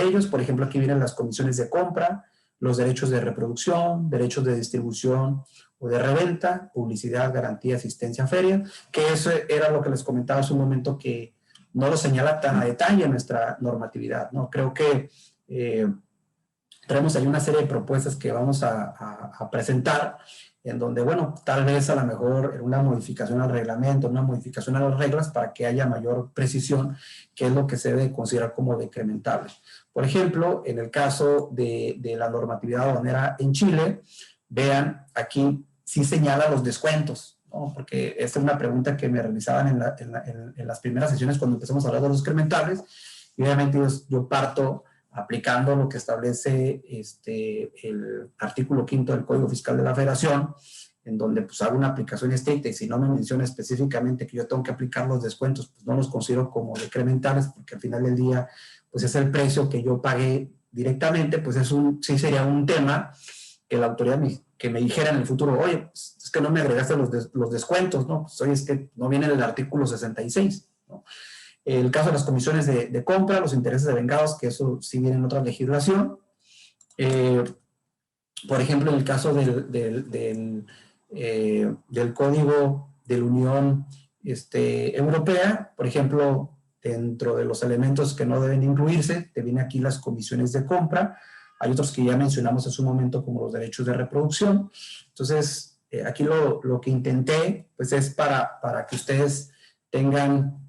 ellos. Por ejemplo, aquí vienen las comisiones de compra, los derechos de reproducción, derechos de distribución o de reventa, publicidad, garantía, asistencia, feria, que eso era lo que les comentaba hace un momento, que no lo señala tan a detalle nuestra normatividad, ¿no? Creo que traemos ahí una serie de propuestas que vamos a presentar, en donde, bueno, tal vez a lo mejor una modificación al reglamento, una modificación a las reglas para que haya mayor precisión, qué es lo que se debe considerar como decrementable. Por ejemplo, en el caso de la normatividad aduanera en Chile, vean, aquí sí señala los descuentos, ¿no? Porque esta es una pregunta que me realizaban en las primeras sesiones cuando empezamos a hablar de los decrementables, y obviamente yo parto aplicando lo que establece el artículo 5 del Código Fiscal de la Federación, en donde pues hago una aplicación estricta, y si no me menciona específicamente que yo tengo que aplicar los descuentos, pues no los considero como decrementales, porque al final del día pues es el precio que yo pagué directamente. Pues sí sería un tema que la autoridad que me dijera en el futuro, oye, pues es que no me agregaste los descuentos, ¿no? Pues oye, es que no viene en el artículo 66, ¿no? El caso de las comisiones de compra, los intereses devengados, que eso sí viene en otra legislación. Por ejemplo, en el caso del Código de la Unión Europea, por ejemplo, dentro de los elementos que no deben incluirse, te vienen aquí las comisiones de compra. Hay otros que ya mencionamos hace un momento, como los derechos de reproducción. Entonces, aquí lo que intenté, pues es para que ustedes tengan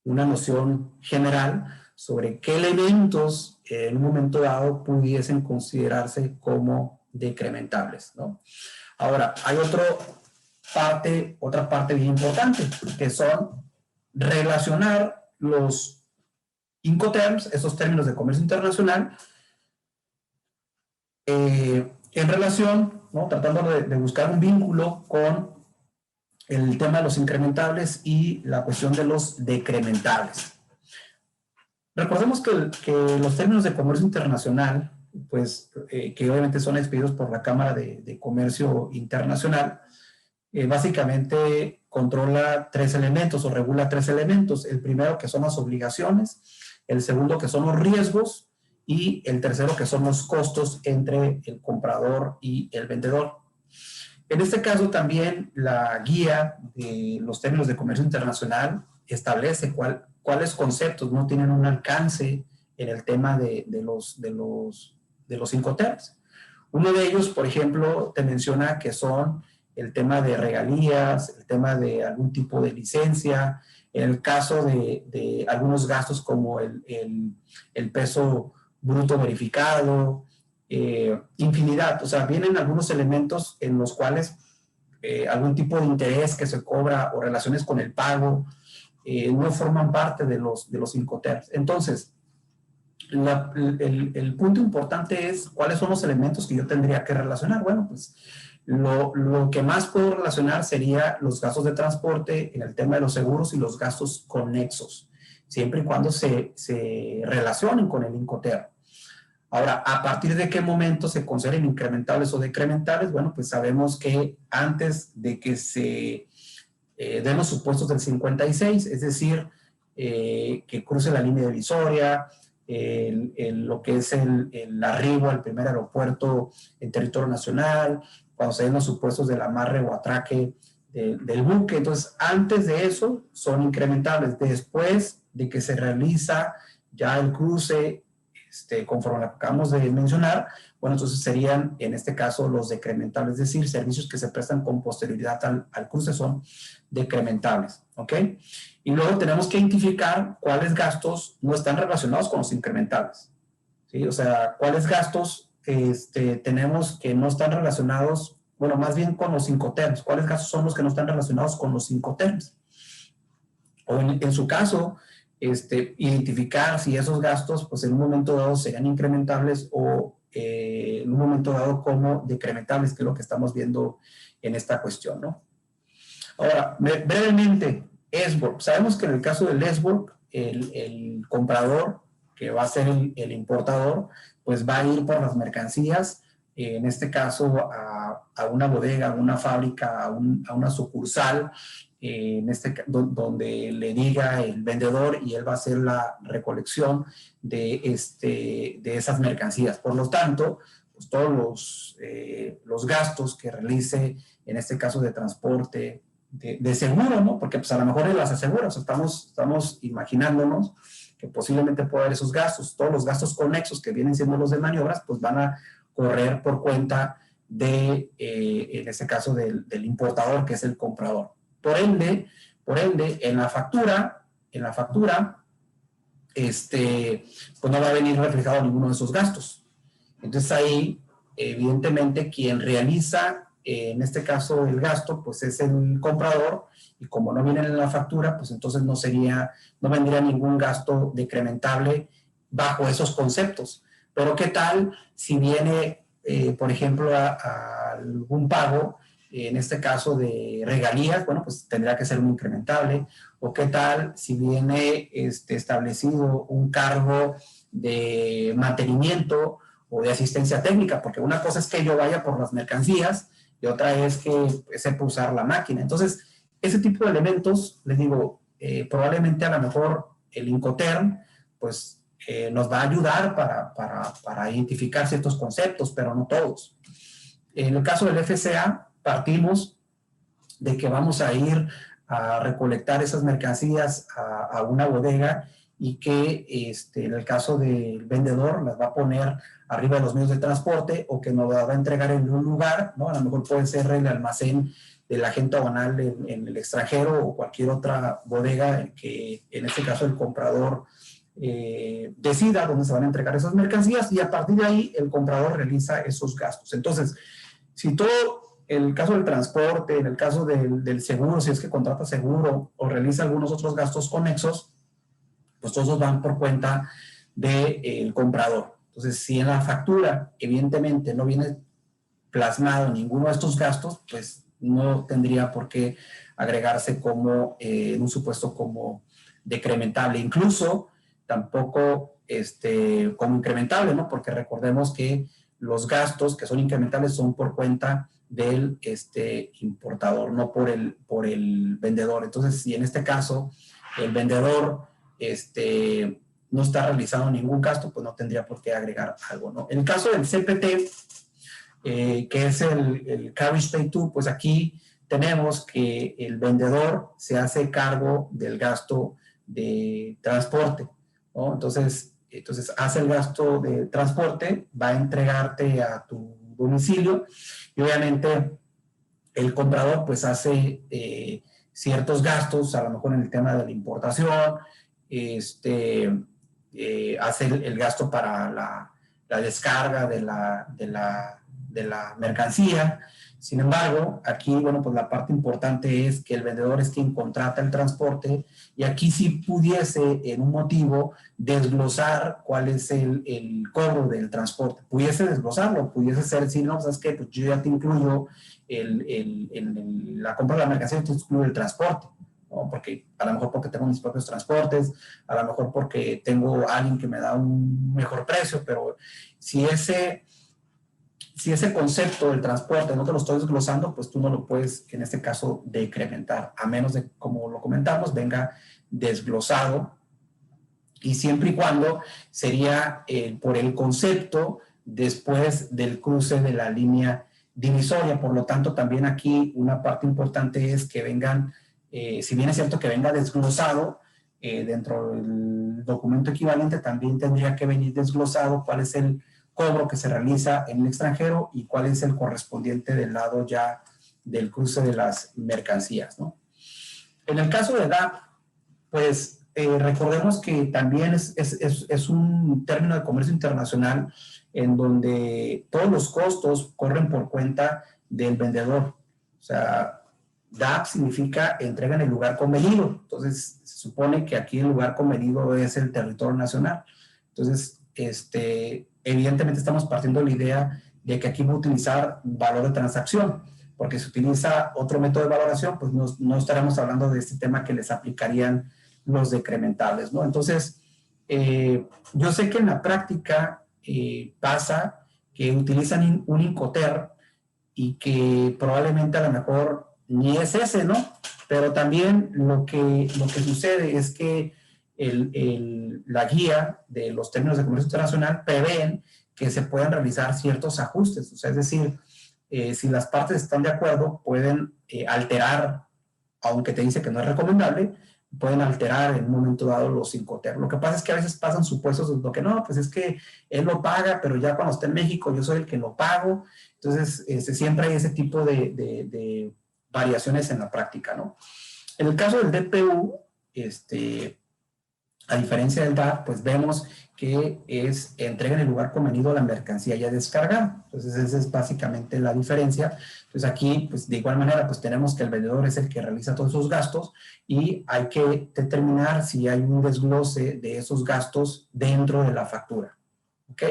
una noción general sobre qué elementos en un momento dado pudiesen considerarse como decrementables, ¿no? Ahora, hay otra parte bien importante, que son relacionar los Incoterms, esos términos de comercio internacional, en relación, ¿no? Tratando de buscar un vínculo con el tema de los incrementables y la cuestión de los decrementables. Recordemos que los términos de comercio internacional, pues, que obviamente son expedidos por la Cámara de Comercio Internacional, básicamente controla 3 elementos o regula 3 elementos. El primero, que son las obligaciones; el segundo, que son los riesgos; y el tercero, que son los costos entre el comprador y el vendedor. En este caso también la guía de los términos de comercio internacional establece cuáles conceptos no tienen un alcance en el tema de los Incoterms. Uno de ellos, por ejemplo, te menciona que son el tema de regalías, el tema de algún tipo de licencia, en el caso de algunos gastos como el peso bruto verificado, infinidad. O sea, vienen algunos elementos en los cuales algún tipo de interés que se cobra o relaciones con el pago no forman parte de los Incoterms. Entonces, el punto importante es cuáles son los elementos que yo tendría que relacionar. Bueno, pues lo que más puedo relacionar sería los gastos de transporte, en el tema de los seguros y los gastos conexos, siempre y cuando se relacionen con el Incoterm. Ahora, ¿a partir de qué momento se consideren incrementables o decrementables? Bueno, pues sabemos que antes de que se den los supuestos del 56, es decir, que cruce la línea divisoria, lo que es el arribo al primer aeropuerto en territorio nacional, cuando se den los supuestos del amarre o atraque del buque. Entonces, antes de eso son incrementables. Después de que se realiza ya el cruce, conforme lo acabamos de mencionar, bueno, entonces serían en este caso los decrementables, es decir, servicios que se prestan con posterioridad al cruce son decrementables, ¿ok? Y luego tenemos que identificar cuáles gastos no están relacionados con los incrementables, ¿sí? O sea, cuáles gastos tenemos que no están relacionados, bueno, más bien con los Incoterms, cuáles gastos son los que no están relacionados con los Incoterms. O en su caso, identificar si esos gastos, pues en un momento dado serían incrementables o en un momento dado como decrementables, que es lo que estamos viendo en esta cuestión, ¿no? Ahora, brevemente, SBORC. Sabemos que en el caso del SBORC, el comprador, que va a ser el importador, pues va a ir por las mercancías, en este caso a una bodega, a una fábrica, a una sucursal, donde le diga el vendedor, y él va a hacer la recolección de esas mercancías. Por lo tanto, pues todos los gastos que realice, en este caso de transporte, de seguro, ¿no? Porque pues a lo mejor él las asegura. O sea, estamos imaginándonos que posiblemente pueda haber esos gastos. Todos los gastos conexos que vienen siendo los de maniobras, pues van a correr por cuenta de, en este caso, del importador, que es el comprador. Por ende, en la factura, pues no va a venir reflejado ninguno de esos gastos. Entonces ahí, evidentemente, quien realiza, en este caso, el gasto, pues es el comprador, y como no viene en la factura, pues entonces no vendría ningún gasto decrementable bajo esos conceptos. Pero ¿qué tal si viene, por ejemplo, a algún pago, en este caso de regalías? Bueno, pues tendría que ser un incrementable. O qué tal si viene establecido un cargo de mantenimiento o de asistencia técnica, porque una cosa es que yo vaya por las mercancías y otra es que sepa usar la máquina. Entonces, ese tipo de elementos, les digo, probablemente a lo mejor el Incoterm, pues nos va a ayudar para identificar ciertos conceptos, pero no todos. En el caso del FCA, partimos de que vamos a ir a recolectar esas mercancías a una bodega, y que en el caso del vendedor las va a poner arriba de los medios de transporte, o que nos va a entregar en un lugar, ¿no? A lo mejor puede ser el almacén del agente aduanal en el extranjero, o cualquier otra bodega que en este caso el comprador decida dónde se van a entregar esas mercancías, y a partir de ahí el comprador realiza esos gastos. Entonces, si todo el caso del transporte, en el caso del seguro, si es que contrata seguro o realiza algunos otros gastos conexos, pues todos van por cuenta del comprador. Entonces, si en la factura, evidentemente, no viene plasmado ninguno de estos gastos, pues no tendría por qué agregarse como en un supuesto como decrementable. Incluso tampoco como incrementable, ¿no? Porque recordemos que los gastos que son incrementables son por cuenta del importador, no por el vendedor. Entonces, si en este caso el vendedor no está realizando ningún gasto, pues no tendría por qué agregar algo, ¿no? En el caso del CPT, que es el Carriage Pay To, pues aquí tenemos que el vendedor se hace cargo del gasto de transporte, ¿no? Entonces hace el gasto de transporte, va a entregarte a tu domicilio y obviamente el comprador pues hace ciertos gastos, a lo mejor en el tema de la importación, hace el gasto para la descarga de la mercancía. Sin embargo, aquí, bueno, pues la parte importante es que el vendedor es quien contrata el transporte y aquí sí pudiese, en un motivo, desglosar cuál es el cobro del transporte. Pudiese desglosarlo, pudiese ser, si no, ¿sabes qué? Pues yo ya te incluyo la compra de la mercancía, te incluyo el transporte, ¿no? Porque a lo mejor porque tengo mis propios transportes, a lo mejor porque tengo a alguien que me da un mejor precio, pero si ese concepto del transporte no te lo estoy desglosando, pues tú no lo puedes, en este caso, decrementar, a menos de, como lo comentamos, venga desglosado y siempre y cuando sería por el concepto después del cruce de la línea divisoria. Por lo tanto, también aquí una parte importante es que vengan, si bien es cierto que venga desglosado, dentro del documento equivalente también tendría que venir desglosado cuál es el cobro que se realiza en el extranjero y cuál es el correspondiente del lado ya del cruce de las mercancías, ¿no? En el caso de DAP, pues recordemos que también es un término de comercio internacional en donde todos los costos corren por cuenta del vendedor. O sea, DAP significa entrega en el lugar convenido. Entonces, se supone que aquí el lugar convenido es el territorio nacional. Entonces, evidentemente estamos partiendo de la idea de que aquí va a utilizar valor de transacción, porque si utiliza otro método de valoración, pues no estaremos hablando de este tema que les aplicarían los decrementables, ¿no? Entonces, yo sé que en la práctica pasa que utilizan un Incoterm y que probablemente a lo mejor ni es ese, ¿no? Pero también lo que sucede es que la guía de los términos de comercio internacional prevén que se puedan realizar ciertos ajustes. O sea, es decir, si las partes están de acuerdo, pueden alterar, aunque te dice que no es recomendable, pueden alterar en un momento dado los Incoterm. Lo que pasa es que a veces pasan supuestos de lo que no, pues es que él lo paga, pero ya cuando está en México yo soy el que lo pago. Entonces, siempre hay ese tipo de variaciones en la práctica, ¿no? En el caso del DPU, a diferencia del DAP, pues vemos que es entrega en el lugar convenido la mercancía ya descargada. Entonces, esa es básicamente la diferencia. Entonces, aquí, pues de igual manera, pues tenemos que el vendedor es el que realiza todos esos gastos y hay que determinar si hay un desglose de esos gastos dentro de la factura. ¿Ok?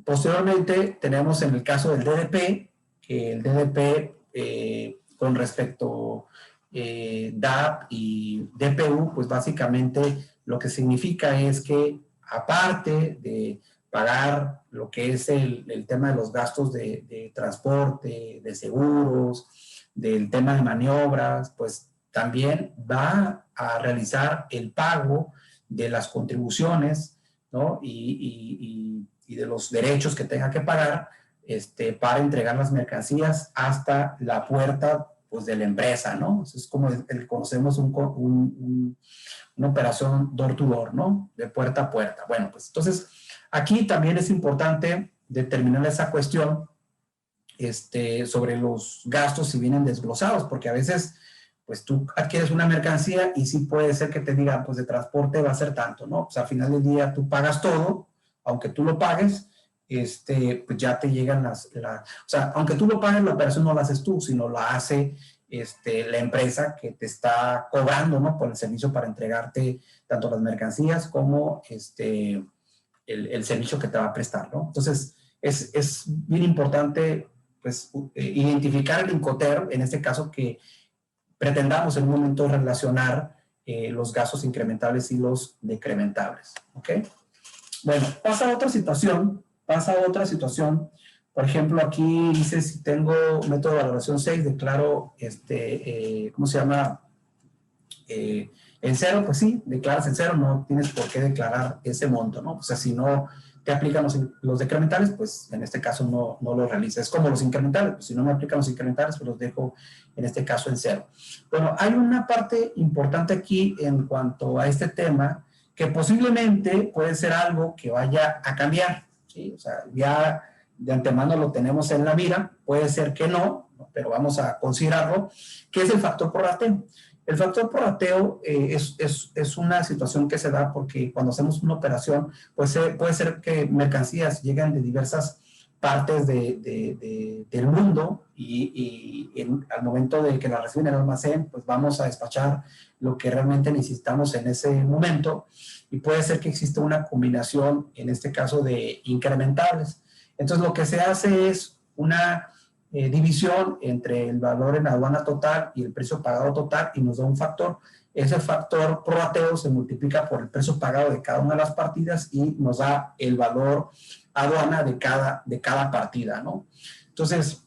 Posteriormente, tenemos en el caso del DDP, que el DDP con respecto DAP y DPU, pues básicamente lo que significa es que aparte de pagar lo que es el tema de los gastos de transporte, de seguros, del tema de maniobras, pues también va a realizar el pago de las contribuciones, ¿no? y de los derechos que tenga que pagar para entregar las mercancías hasta la puerta pues, de la empresa, ¿no? Es como conocemos una operación door to door, ¿no? De puerta a puerta. Bueno, pues entonces aquí también es importante determinar esa cuestión sobre los gastos si vienen desglosados, porque a veces pues tú adquieres una mercancía y sí puede ser que te digan, pues de transporte va a ser tanto, ¿no? Pues al final del día tú pagas todo, aunque tú lo pagues, pues ya te llegan o sea, aunque tú lo pagues, la operación no la haces tú, sino la hace la empresa que te está cobrando, ¿no? Por el servicio para entregarte tanto las mercancías como el servicio que te va a prestar, ¿no? Entonces, es bien importante, pues, identificar el Incoterm, en este caso, que pretendamos en un momento relacionar los gastos incrementables y los decrementables, ¿ok? Bueno, pasa a otra situación. Por ejemplo, aquí dice, si tengo método de valoración 6, declaro, ¿cómo se llama? En cero, pues sí, declaras en cero, no tienes por qué declarar ese monto, ¿no? O sea, si no te aplican los decrementales, pues en este caso no lo realizas. Es como los incrementales, pues si no me aplican los incrementales, pues los dejo en este caso en cero. Bueno, hay una parte importante aquí en cuanto a este tema, que posiblemente puede ser algo que vaya a cambiar, ¿sí? O sea, ya de antemano lo tenemos en la mira, puede ser que no, pero vamos a considerarlo, que es el factor prorrateo. El factor prorrateo es una situación que se da porque cuando hacemos una operación, pues puede ser que mercancías lleguen de diversas partes del mundo y al momento de que la reciben en el almacén, pues vamos a despachar lo que realmente necesitamos en ese momento y puede ser que exista una combinación, en este caso, de incrementables. Entonces, lo que se hace es una división entre el valor en aduana total y el precio pagado total y nos da un factor. Ese factor prorrateo se multiplica por el precio pagado de cada una de las partidas y nos da el valor aduana de cada partida, ¿no? Entonces,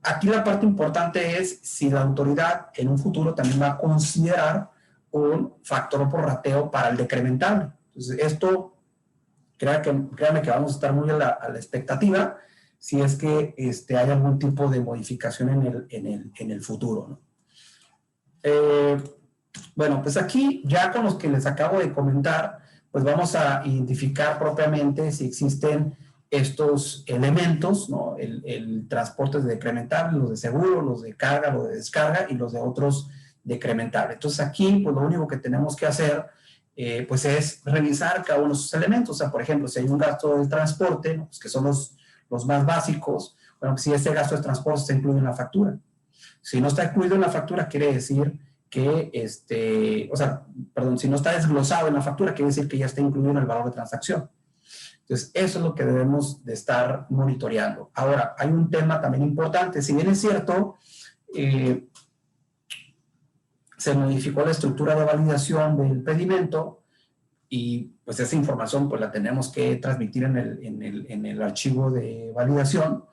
aquí la parte importante es si la autoridad en un futuro también va a considerar un factor prorrateo para el decrementable. Entonces, esto, créanme que vamos a estar muy a la expectativa si es que hay algún tipo de modificación en el futuro, ¿no? Bueno, pues aquí ya con los que les acabo de comentar, pues vamos a identificar propiamente si existen estos elementos, ¿no? El transporte de decrementable, los de seguro, los de carga, los de descarga y los de otros decrementables. Entonces aquí, pues lo único que tenemos que hacer, pues es revisar cada uno de esos elementos. O sea, por ejemplo, si hay un gasto de transporte, ¿no? Pues que son los más básicos, bueno, si ese gasto de transporte está incluido en la factura. Si no está incluido en la factura, quiere decir que, si no está desglosado en la factura, quiere decir que ya está incluido en el valor de transacción. Entonces, eso es lo que debemos de estar monitoreando. Ahora, hay un tema también importante. Si bien es cierto, se modificó la estructura de validación del pedimento y pues esa información pues la tenemos que transmitir en el archivo de validación.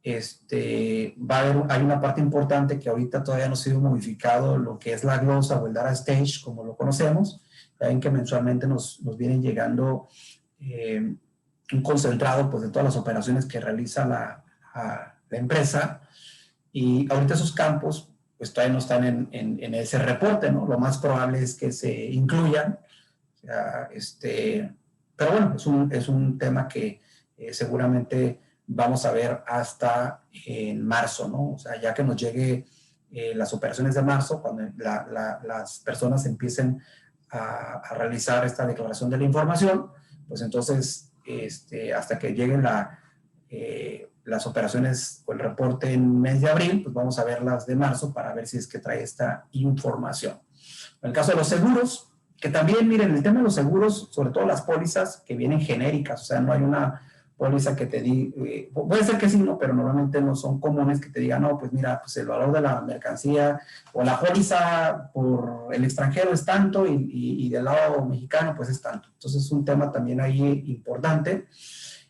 Hay una parte importante que ahorita todavía no ha sido modificado, lo que es la glosa o el data stage, como lo conocemos. Saben que mensualmente nos vienen llegando un concentrado pues, de todas las operaciones que realiza la empresa, y ahorita esos campos pues todavía no están en ese reporte, ¿no? Lo más probable es que se incluyan. O sea, pero bueno, es un tema que seguramente vamos a ver hasta en marzo, ¿no? O sea, ya que nos llegue las operaciones de marzo, cuando las personas empiecen a realizar esta declaración de la información, pues entonces, hasta que lleguen las operaciones o el reporte en mes de abril, pues vamos a ver las de marzo para ver si es que trae esta información. En el caso de los seguros, que también, miren, el tema de los seguros, sobre todo las pólizas que vienen genéricas, o sea, no hay una póliza que te diga, puede ser que sí, ¿no? Pero normalmente no son comunes que te digan, no, pues mira, pues el valor de la mercancía o la póliza por el extranjero es tanto y del lado mexicano pues es tanto. Entonces es un tema también ahí importante.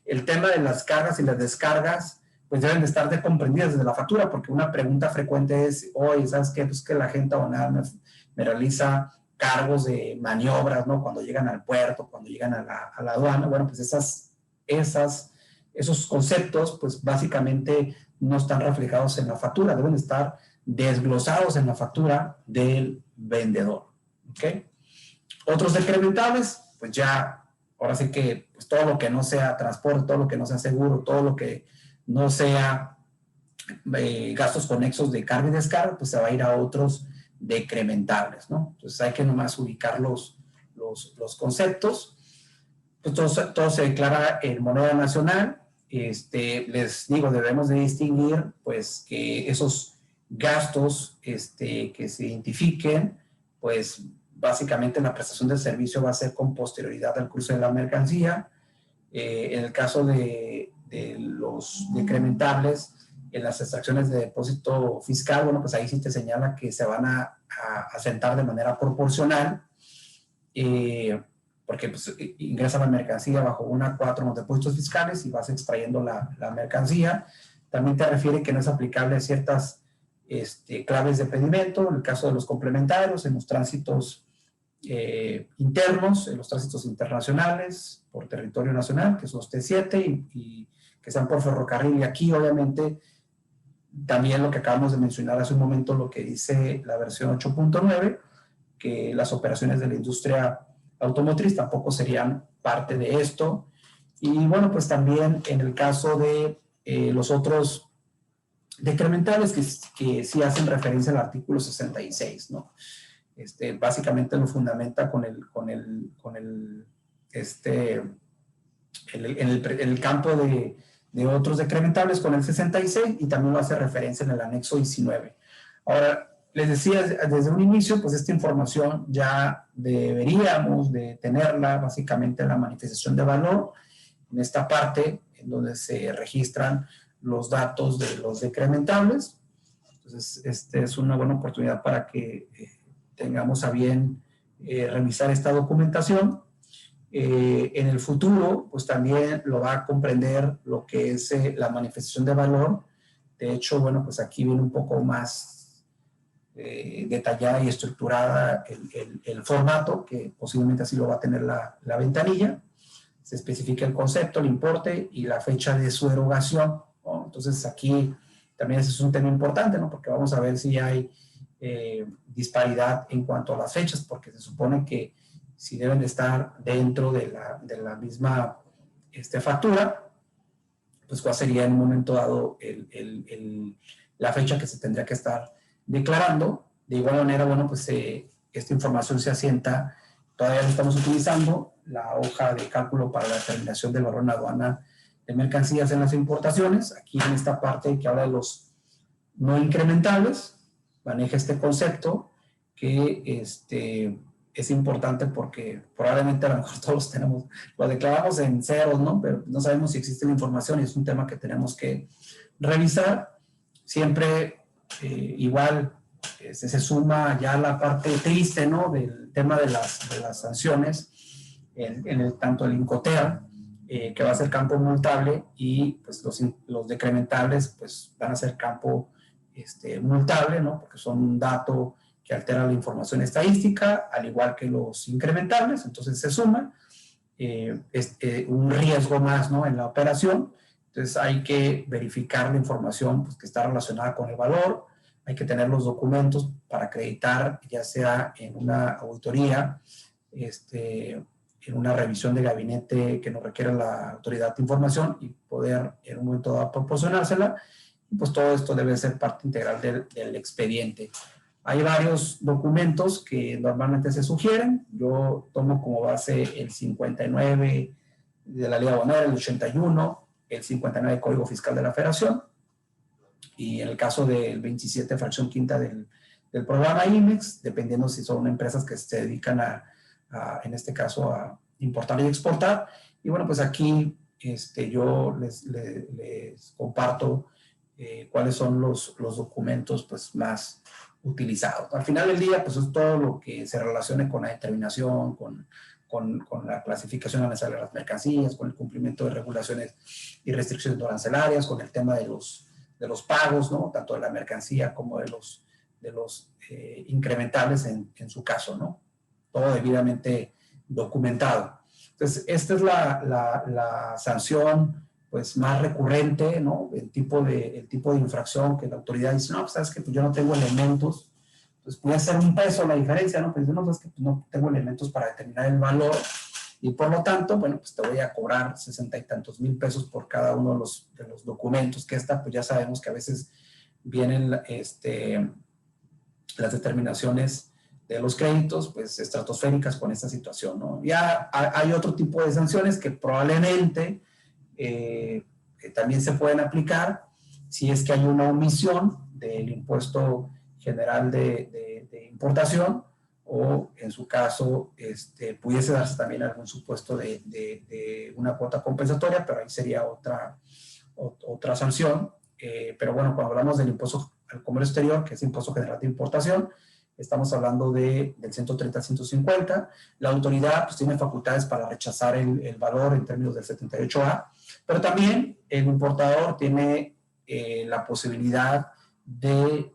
El tema de las cargas y las descargas pues deben de estar comprendidas desde la factura, porque una pregunta frecuente es, oye, ¿sabes qué? Pues que la gente aduanal me realiza cargos de maniobras, ¿no? Cuando llegan al puerto, cuando llegan a la aduana. Bueno, pues esos conceptos, pues básicamente no están reflejados en la factura, deben estar desglosados en la factura del vendedor, ¿ok? Otros decrementables, pues ya, ahora sí que pues todo lo que no sea transporte, todo lo que no sea seguro, todo lo que no sea gastos conexos de carga y descarga, pues se va a ir a otros decrementables, ¿no? Entonces hay que nomás ubicar los conceptos. pues todo se declara en moneda nacional. Les digo, debemos de distinguir, pues, que esos gastos que se identifiquen, pues, básicamente la prestación del servicio va a ser con posterioridad al cruce de la mercancía. En el caso de los decrementables, en las extracciones de depósito fiscal, bueno, pues ahí sí te señala que se van a asentar de manera proporcional, porque pues, ingresa la mercancía bajo 1 a 4 en los depósitos fiscales y vas extrayendo la mercancía. También te refiere que no es aplicable a ciertas claves de pedimento, en el caso de los complementarios, en los tránsitos internos, en los tránsitos internacionales por territorio nacional, que son los T7 y que sean por ferrocarril. Y aquí, obviamente, también lo que acabamos de mencionar hace un momento, lo que dice la versión 8.9, que las operaciones de la industria automotriz tampoco serían parte de esto. Y bueno, pues también en el caso de los otros decrementales que sí hacen referencia al artículo 66, ¿no? Básicamente lo fundamenta en el campo de otros decrementables con el 66 y también lo hace referencia en el anexo 19. Ahora, les decía desde un inicio, pues esta información ya deberíamos de tenerla básicamente en la manifestación de valor, en esta parte en donde se registran los datos de los decrementables. Entonces, es una buena oportunidad para que tengamos a bien revisar esta documentación. En el futuro, pues también lo va a comprender lo que es la manifestación de valor. De hecho, bueno, pues aquí viene un poco más detallada y estructurada el formato, que posiblemente así lo va a tener la ventanilla. Se especifica el concepto, el importe y la fecha de su erogación, ¿no? Entonces aquí también ese es un tema importante, ¿no? Porque vamos a ver si hay disparidad en cuanto a las fechas, porque se supone que si deben de estar dentro de la misma factura, pues cuál sería en un momento dado la fecha que se tendría que estar declarando. De igual manera, bueno, pues esta información se asienta, todavía no estamos utilizando la hoja de cálculo para la determinación del valor en aduana de mercancías en las importaciones. Aquí en esta parte que habla de los no incrementables, maneja este concepto que es importante porque probablemente a lo mejor todos lo declaramos en ceros, ¿no? Pero no sabemos si existe la información y es un tema que tenemos que revisar. Siempre igual se suma ya la parte triste, ¿no? Del tema de las sanciones, tanto el Incoterm, que va a ser campo multable, y pues los decrementables pues van a ser campo multable, ¿no? Porque son un dato que altera la información estadística, al igual que los incrementables. Entonces se suma un riesgo más, ¿no? En la operación. Entonces hay que verificar la información pues, que está relacionada con el valor, hay que tener los documentos para acreditar, ya sea en una auditoría, en una revisión de gabinete que nos requiere la autoridad de información y poder en un momento dado proporcionársela. Y pues todo esto debe ser parte integral del expediente. Hay varios documentos que normalmente se sugieren. Yo tomo como base el 59 de la Ley Aduanera, el 81, el 59 de Código Fiscal de la Federación, y en el caso del 27, fracción quinta del programa IMEX, dependiendo si son empresas que se dedican en este caso, a importar y exportar. Y bueno, pues aquí yo les comparto cuáles son los documentos pues, más utilizados. Al final del día, pues es todo lo que se relacione con la determinación, con la clasificación arancelada de las mercancías, con el cumplimiento de regulaciones y restricciones arancelarias, con el tema de los pagos, ¿no? Tanto de la mercancía como de los incrementables en su caso, ¿no? Todo debidamente documentado. Entonces, esta es la sanción pues, más recurrente, ¿no? El tipo de infracción que la autoridad dice, no, pues sabes que pues, yo no tengo elementos, pues puede ser un peso la diferencia, ¿no? Pues no, sabes que pues, no tengo elementos para determinar el valor y por lo tanto, bueno, pues te voy a cobrar 60 y tantos mil pesos por cada uno de los documentos, que pues ya sabemos que a veces vienen las determinaciones de los créditos, pues estratosféricas con esta situación, ¿no? Ya hay otro tipo de sanciones que probablemente también se pueden aplicar si es que hay una omisión del impuesto general de importación, o en su caso pudiese darse también algún supuesto de una cuota compensatoria, pero ahí sería otra sanción. Pero bueno, cuando hablamos del impuesto al comercio exterior, que es impuesto general de importación, estamos hablando del 130 al 150. La autoridad pues, tiene facultades para rechazar el valor en términos del 78A, pero también el importador tiene la posibilidad de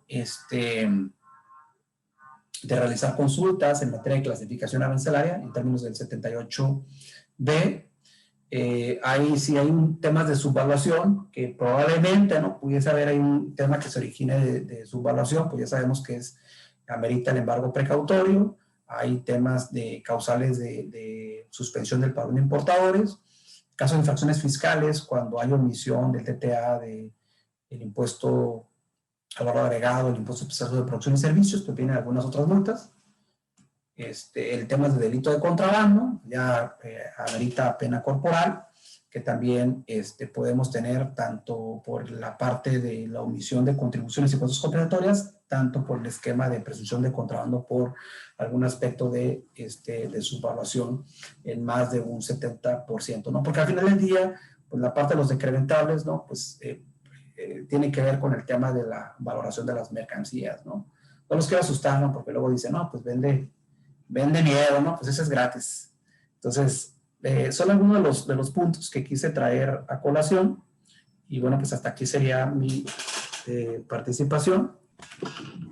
realizar consultas en materia de clasificación arancelaria en términos del 78B. Ahí sí hay temas de subvaluación que probablemente, ¿no? Pudiese haber ahí un tema que se origine de subvaluación, pues ya sabemos que amerita el embargo precautorio. Hay temas de causales de suspensión del pago de importadores, casos de infracciones fiscales cuando hay omisión del TTA, del impuesto al valor agregado, el impuesto especial sobre producción y servicios, pues vienen algunas otras multas. El tema de delito de contrabando, ya amerita pena corporal, que también podemos tener tanto por la parte de la omisión de contribuciones y cosas compensatorias, tanto por el esquema de presunción de contrabando por algún aspecto de subvaluación en más de un 70%, ¿no? Porque al final del día, pues la parte de los decrementables, ¿no? Pues tiene que ver con el tema de la valoración de las mercancías, ¿no? No los quiero asustar, ¿no? Porque luego dicen, no, pues vende miedo, ¿no? Pues eso es gratis. Entonces, son algunos de los puntos que quise traer a colación. Y bueno, pues hasta aquí sería mi participación.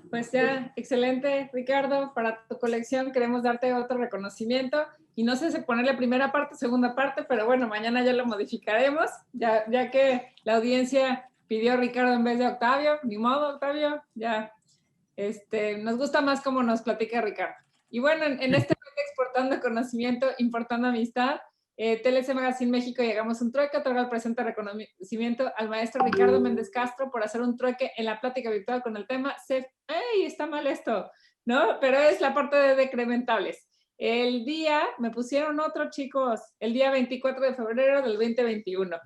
Pues ya, excelente, Ricardo. Para tu colección queremos darte otro reconocimiento. Y no sé si ponerle primera parte, segunda parte, pero bueno, mañana ya lo modificaremos, ya que la audiencia pidió a Ricardo en vez de Octavio. Ni modo, Octavio, ya. Nos gusta más cómo nos platica Ricardo. Y bueno, en este exportando conocimiento, importando amistad, TLC Magazine México llegamos a un trueque, otorga el presente reconocimiento al maestro Ricardo Méndez Castro por hacer un trueque en la plática virtual con el tema ¡Ey, está mal esto! ¿No? Pero es la parte de decrementables. Me pusieron otro, chicos, el día 24 de febrero del 2021.